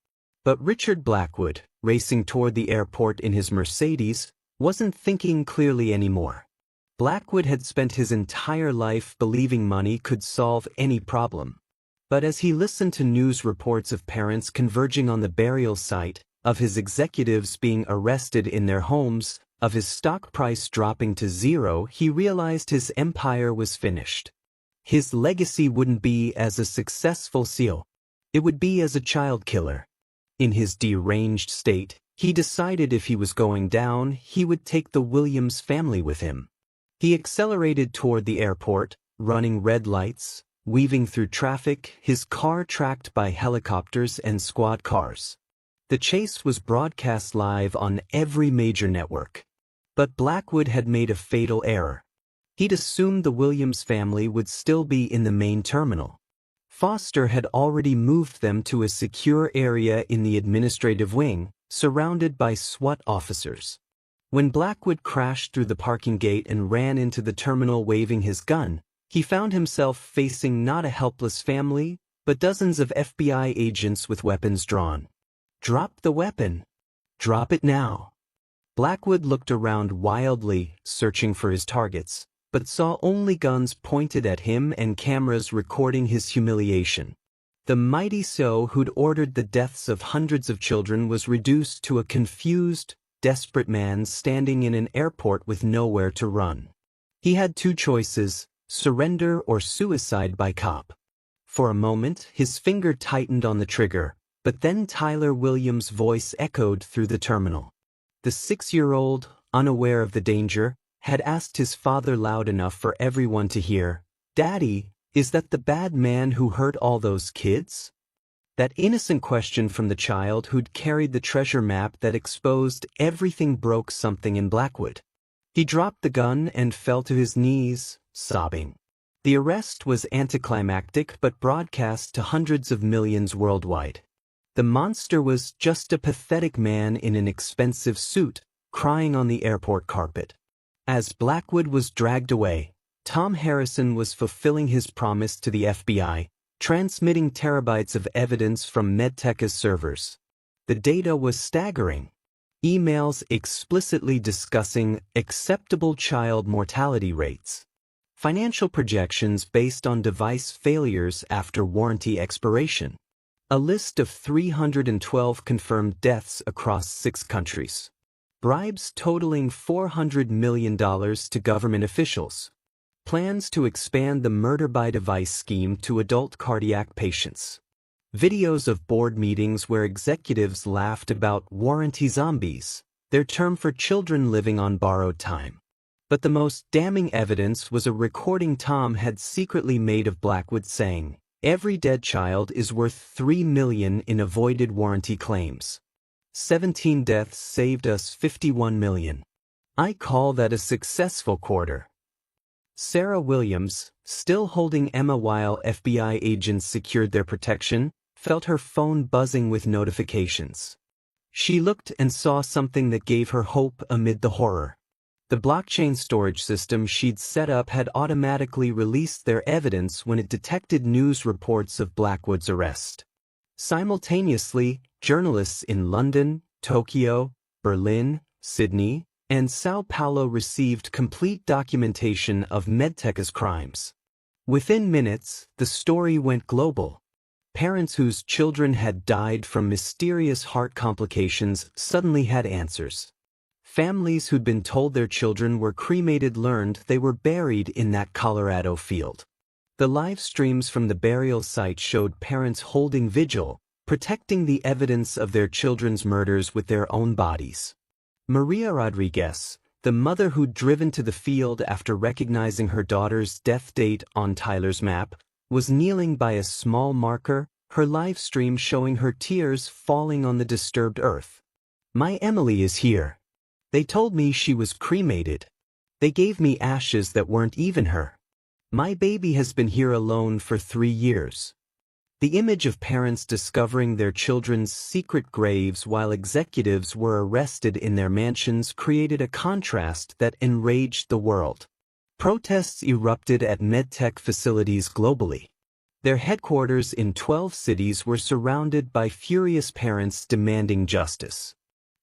But Richard Blackwood, racing toward the airport in his Mercedes, wasn't thinking clearly anymore. Blackwood had spent his entire life believing money could solve any problem. But as he listened to news reports of parents converging on the burial site, of his executives being arrested in their homes, of his stock price dropping to zero, he realized his empire was finished. His legacy wouldn't be as a successful CEO. It would be as a child killer. In his deranged state, he decided if he was going down, he would take the Williams family with him. He accelerated toward the airport, running red lights, weaving through traffic, his car tracked by helicopters and squad cars. The chase was broadcast live on every major network. But Blackwood had made a fatal error. He'd assumed the Williams family would still be in the main terminal. Foster had already moved them to a secure area in the administrative wing, surrounded by SWAT officers. When Blackwood crashed through the parking gate and ran into the terminal waving his gun, he found himself facing not a helpless family, but dozens of FBI agents with weapons drawn. "Drop the weapon. Drop it now." Blackwood looked around wildly, searching for his targets, but saw only guns pointed at him and cameras recording his humiliation. The mighty CEO who'd ordered the deaths of hundreds of children was reduced to a confused, desperate man standing in an airport with nowhere to run. He had two choices: surrender or suicide by cop. For a moment, his finger tightened on the trigger, but then Tyler Williams' voice echoed through the terminal. The 6-year-old, unaware of the danger, had asked his father loud enough for everyone to hear, "Daddy, is that the bad man who hurt all those kids?" That innocent question from the child who'd carried the treasure map that exposed everything broke something in Blackwood. He dropped the gun and fell to his knees, sobbing. The arrest was anticlimactic but broadcast to hundreds of millions worldwide. The monster was just a pathetic man in an expensive suit, crying on the airport carpet. As Blackwood was dragged away, Tom Harrison was fulfilling his promise to the FBI, transmitting terabytes of evidence from Medteca's servers. The data was staggering. Emails explicitly discussing acceptable child mortality rates. Financial projections based on device failures after warranty expiration. A list of 312 confirmed deaths across 6 countries. Bribes totaling $400 million to government officials. Plans to expand the murder-by-device scheme to adult cardiac patients. Videos of board meetings where executives laughed about warranty zombies, their term for children living on borrowed time. But the most damning evidence was a recording Tom had secretly made of Blackwood saying, "Every dead child is worth $3 million in avoided warranty claims. 17 deaths saved us $51 million. I call that a successful quarter." Sarah Williams, still holding Emma while FBI agents secured their protection, felt her phone buzzing with notifications. She looked and saw something that gave her hope amid the horror. The blockchain storage system she'd set up had automatically released their evidence when it detected news reports of Blackwood's arrest. Simultaneously, journalists in London, Tokyo, Berlin, Sydney, and Sao Paulo received complete documentation of Medteca's crimes. Within minutes, the story went global. Parents whose children had died from mysterious heart complications suddenly had answers. Families who'd been told their children were cremated learned they were buried in that Colorado field. The live streams from the burial site showed parents holding vigil, protecting the evidence of their children's murders with their own bodies. Maria Rodriguez, the mother who'd driven to the field after recognizing her daughter's death date on Tyler's map, was kneeling by a small marker, her live stream showing her tears falling on the disturbed earth. "My Emily is here. They told me she was cremated. They gave me ashes that weren't even her. My baby has been here alone for 3 years." The image of parents discovering their children's secret graves while executives were arrested in their mansions created a contrast that enraged the world. Protests erupted at medtech facilities globally. Their headquarters in 12 cities were surrounded by furious parents demanding justice.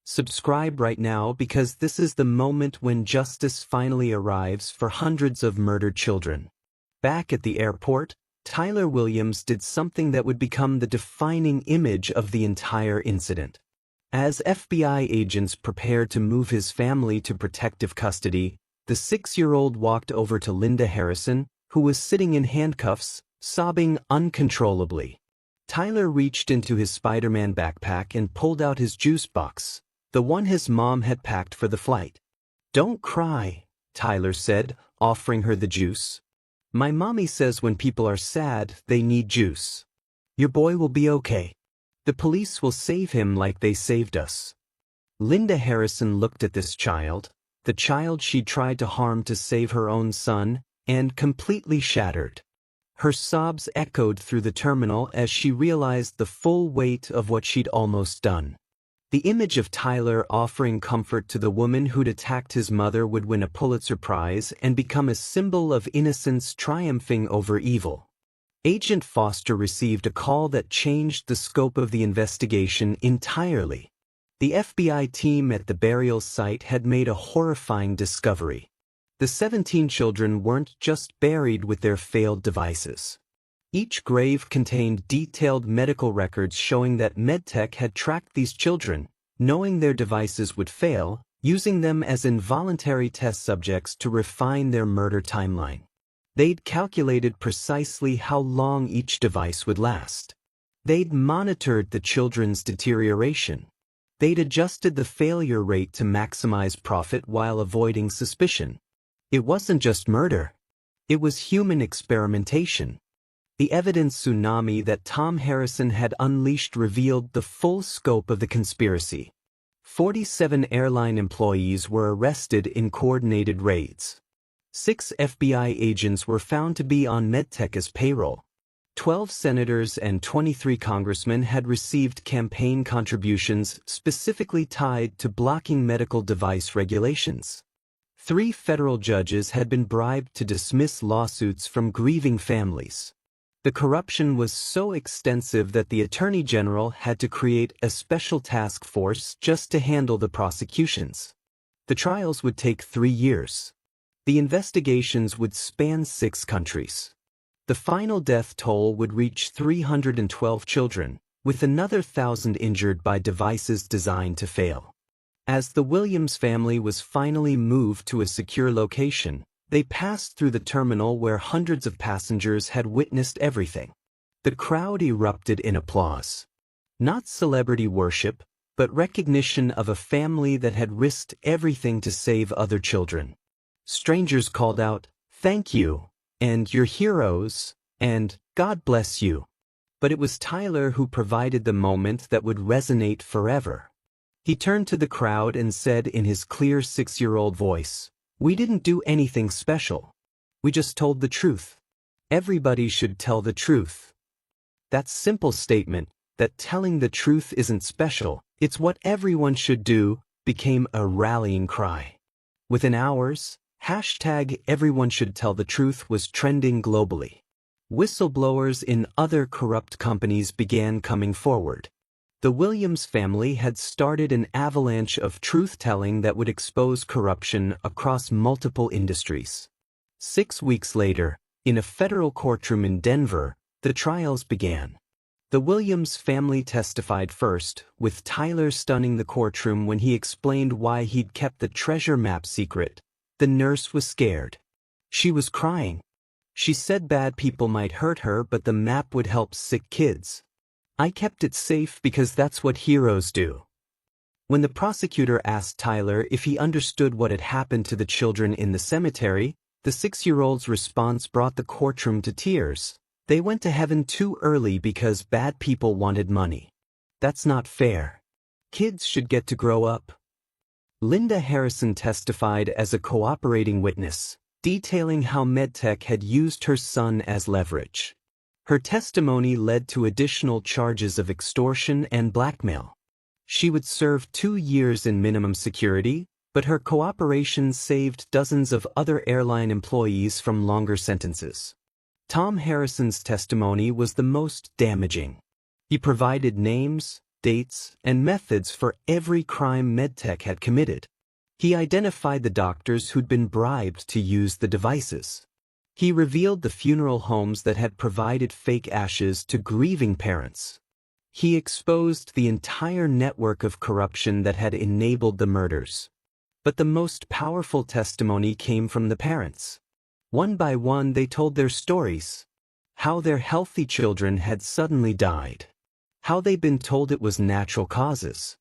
Subscribe right now because this is the moment when justice finally arrives for hundreds of murdered children. Back at the airport, Tyler Williams did something that would become the defining image of the entire incident. As FBI agents prepared to move his family to protective custody, the 6-year-old walked over to Linda Harrison, who was sitting in handcuffs, sobbing uncontrollably. Tyler reached into his Spider-Man backpack and pulled out his juice box, the one his mom had packed for the flight. "Don't cry," Tyler said, offering her the juice. "My mommy says when people are sad, they need juice. Your boy will be okay. The police will save him like they saved us." Linda Harrison looked at this child, the child she'd tried to harm to save her own son, and completely shattered. Her sobs echoed through the terminal as she realized the full weight of what she'd almost done. The image of Tyler offering comfort to the woman who'd attacked his mother would win a Pulitzer Prize and become a symbol of innocence triumphing over evil. Agent Foster received a call that changed the scope of the investigation entirely. The FBI team at the burial site had made a horrifying discovery. The 17 children weren't just buried with their failed devices. Each grave contained detailed medical records showing that MedTech had tracked these children, knowing their devices would fail, using them as involuntary test subjects to refine their murder timeline. They'd calculated precisely how long each device would last. They'd monitored the children's deterioration. They'd adjusted the failure rate to maximize profit while avoiding suspicion. It wasn't just murder. It was human experimentation. The evidence tsunami that Tom Harrison had unleashed revealed the full scope of the conspiracy. 47 airline employees were arrested in coordinated raids. 6 FBI agents were found to be on MedTech's payroll. 12 senators and 23 congressmen had received campaign contributions specifically tied to blocking medical device regulations. 3 federal judges had been bribed to dismiss lawsuits from grieving families. The corruption was so extensive that the Attorney General had to create a special task force just to handle the prosecutions. The trials would take 3 years. The investigations would span 6 countries. The final death toll would reach 312 children, with another 1,000 injured by devices designed to fail. As the Williams family was finally moved to a secure location, they passed through the terminal where hundreds of passengers had witnessed everything. The crowd erupted in applause. Not celebrity worship, but recognition of a family that had risked everything to save other children. Strangers called out, "Thank you," and "You're heroes," and "God bless you." But it was Tyler who provided the moment that would resonate forever. He turned to the crowd and said in his clear 6-year-old voice, "We didn't do anything special. We just told the truth. Everybody should tell the truth." That simple statement, that telling the truth isn't special, it's what everyone should do, became a rallying cry. Within hours, #EveryoneShouldTellTheTruth was trending globally. Whistleblowers in other corrupt companies began coming forward. The Williams family had started an avalanche of truth-telling that would expose corruption across multiple industries. 6 weeks later, in a federal courtroom in Denver, the trials began. The Williams family testified first, with Tyler stunning the courtroom when he explained why he'd kept the treasure map secret. The nurse was scared. She was crying. She said bad people might hurt her, but the map would help sick kids. I kept it safe because that's what heroes do. When the prosecutor asked Tyler if he understood what had happened to the children in the cemetery, the 6-year-old's response brought the courtroom to tears. They went to heaven too early because bad people wanted money. That's not fair. Kids should get to grow up. Linda Harrison testified as a cooperating witness, detailing how MedTech had used her son as leverage. Her testimony led to additional charges of extortion and blackmail. She would serve 2 years in minimum security, but her cooperation saved dozens of other airline employees from longer sentences. Tom Harrison's testimony was the most damaging. He provided names, dates, and methods for every crime MedTech had committed. He identified the doctors who'd been bribed to use the devices. He revealed the funeral homes that had provided fake ashes to grieving parents. He exposed the entire network of corruption that had enabled the murders. But the most powerful testimony came from the parents. One by one they told their stories. How their healthy children had suddenly died. How they'd been told it was natural causes.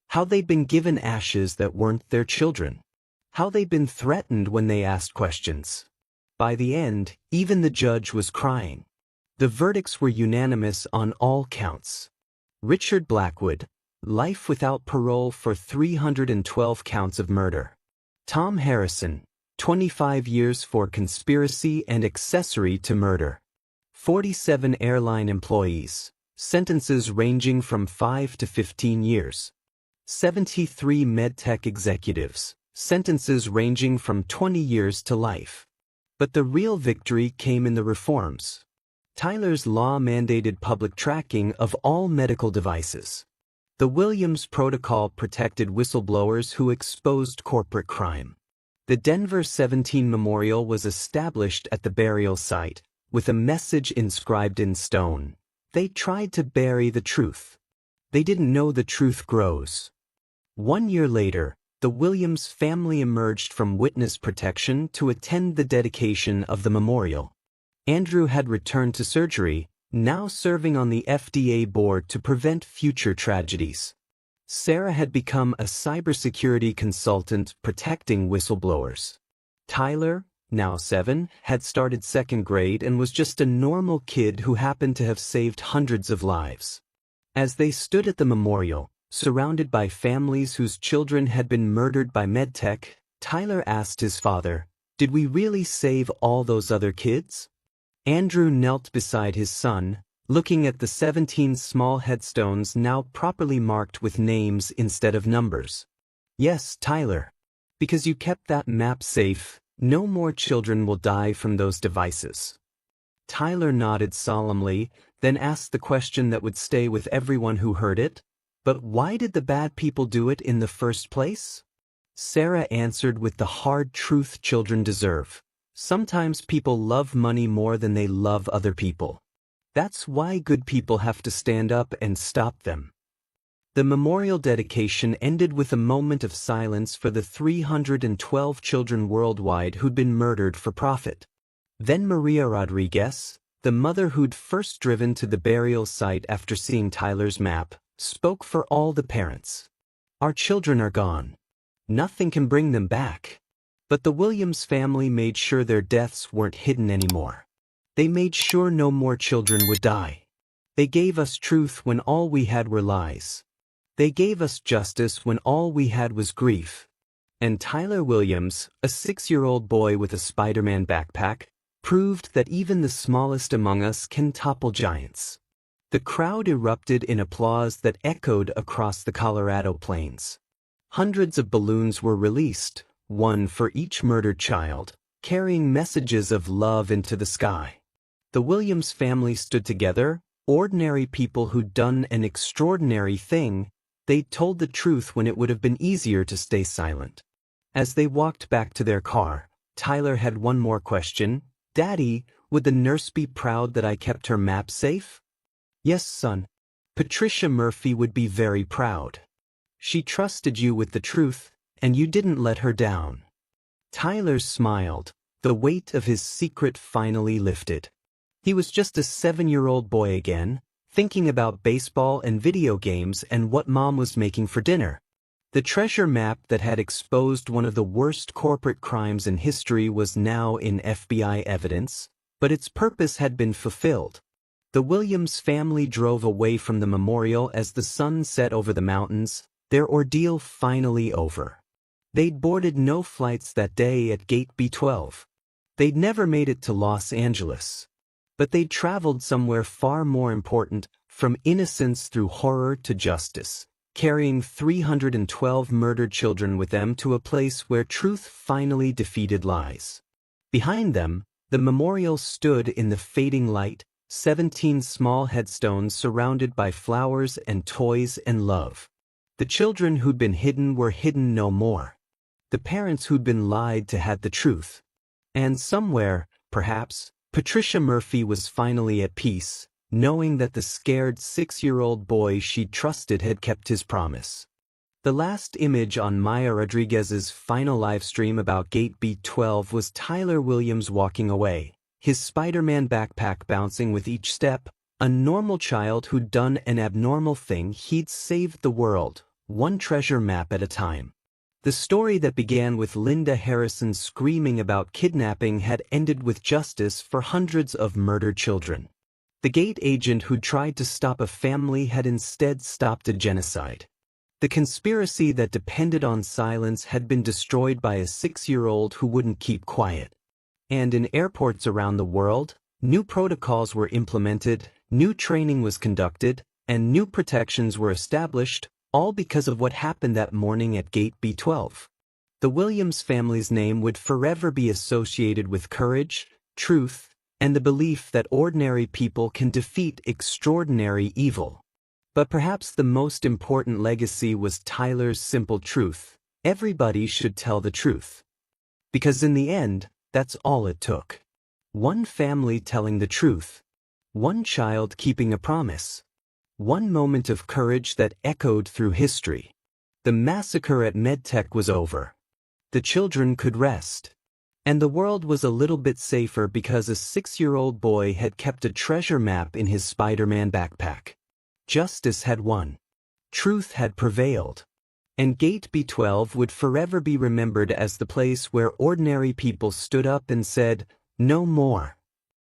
How they'd been given ashes that weren't their children. How they'd been threatened when they asked questions. By the end, even the judge was crying. The verdicts were unanimous on all counts. Richard Blackwood, life without parole for 312 counts of murder. Tom Harrison, 25 years for conspiracy and accessory to murder. 47 airline employees, sentences ranging from 5 to 15 years. 73 MedTech executives, sentences ranging from 20 years to life. But the real victory came in the reforms. Tyler's law mandated public tracking of all medical devices. The Williams Protocol protected whistleblowers who exposed corporate crime. The Denver 17 Memorial was established at the burial site, with a message inscribed in stone. They tried to bury the truth. They didn't know the truth grows. 1 year later, the Williams family emerged from witness protection to attend the dedication of the memorial. Andrew had returned to surgery, now serving on the FDA board to prevent future tragedies. Sarah had become a cybersecurity consultant protecting whistleblowers. Tyler, now 7, had started 2nd grade and was just a normal kid who happened to have saved hundreds of lives. As they stood at the memorial, surrounded by families whose children had been murdered by MedTech, Tyler asked his father, "Did we really save all those other kids?" Andrew knelt beside his son, looking at the 17 small headstones now properly marked with names instead of numbers. "Yes, Tyler. Because you kept that map safe, no more children will die from those devices." Tyler nodded solemnly, then asked the question that would stay with everyone who heard it. "But why did the bad people do it in the first place?" Sarah answered with the hard truth children deserve. Sometimes people love money more than they love other people. That's why good people have to stand up and stop them. The memorial dedication ended with a moment of silence for the 312 children worldwide who'd been murdered for profit. Then Maria Rodriguez, the mother who'd first driven to the burial site after seeing Tyler's map, spoke for all the parents. "Our children are gone. Nothing can bring them back." But the Williams family made sure their deaths weren't hidden anymore. They made sure no more children would die. They gave us truth when all we had were lies. They gave us justice when all we had was grief. And Tyler Williams, a 6-year-old boy with a Spider-Man backpack, proved that even the smallest among us can topple giants. The crowd erupted in applause that echoed across the Colorado plains. Hundreds of balloons were released, one for each murdered child, carrying messages of love into the sky. The Williams family stood together, ordinary people who'd done an extraordinary thing. They'd told the truth when it would have been easier to stay silent. As they walked back to their car, Tyler had one more question. "Daddy, would the nurse be proud that I kept her map safe?" "Yes, son. Patricia Murphy would be very proud. She trusted you with the truth, and you didn't let her down." Tyler smiled. The weight of his secret finally lifted. He was just a 7-year-old boy again, thinking about baseball and video games and what mom was making for dinner. The treasure map that had exposed one of the worst corporate crimes in history was now in FBI evidence, but its purpose had been fulfilled. The Williams family drove away from the memorial as the sun set over the mountains, their ordeal finally over. They'd boarded no flights that day at Gate B12. They'd never made it to Los Angeles. But they'd traveled somewhere far more important, from innocence through horror to justice, carrying 312 murdered children with them to a place where truth finally defeated lies. Behind them, the memorial stood in the fading light, 17 small headstones surrounded by flowers and toys and love. The children who'd been hidden were hidden no more. The parents who'd been lied to had the truth. And somewhere, perhaps, Patricia Murphy was finally at peace, knowing that the scared 6-year-old boy she'd trusted had kept his promise. The last image on Maya Rodriguez's final livestream about Gate B12 was Tyler Williams walking away, his Spider-Man backpack bouncing with each step, a normal child who'd done an abnormal thing. He'd saved the world, one treasure map at a time. The story that began with Linda Harrison screaming about kidnapping had ended with justice for hundreds of murdered children. The gate agent who tried to stop a family had instead stopped a genocide. The conspiracy that depended on silence had been destroyed by a 6-year-old who wouldn't keep quiet. And in airports around the world, new protocols were implemented, new training was conducted, and new protections were established, all because of what happened that morning at Gate B12. The Williams family's name would forever be associated with courage, truth, and the belief that ordinary people can defeat extraordinary evil. But perhaps the most important legacy was Tyler's simple truth: everybody should tell the truth. Because in the end, that's all it took. One family telling the truth. One child keeping a promise. One moment of courage that echoed through history. The massacre at MedTech was over. The children could rest. And the world was a little bit safer because a 6-year-old boy had kept a treasure map in his Spider-Man backpack. Justice had won. Truth had prevailed. And Gate B12 would forever be remembered as the place where ordinary people stood up and said, "No more."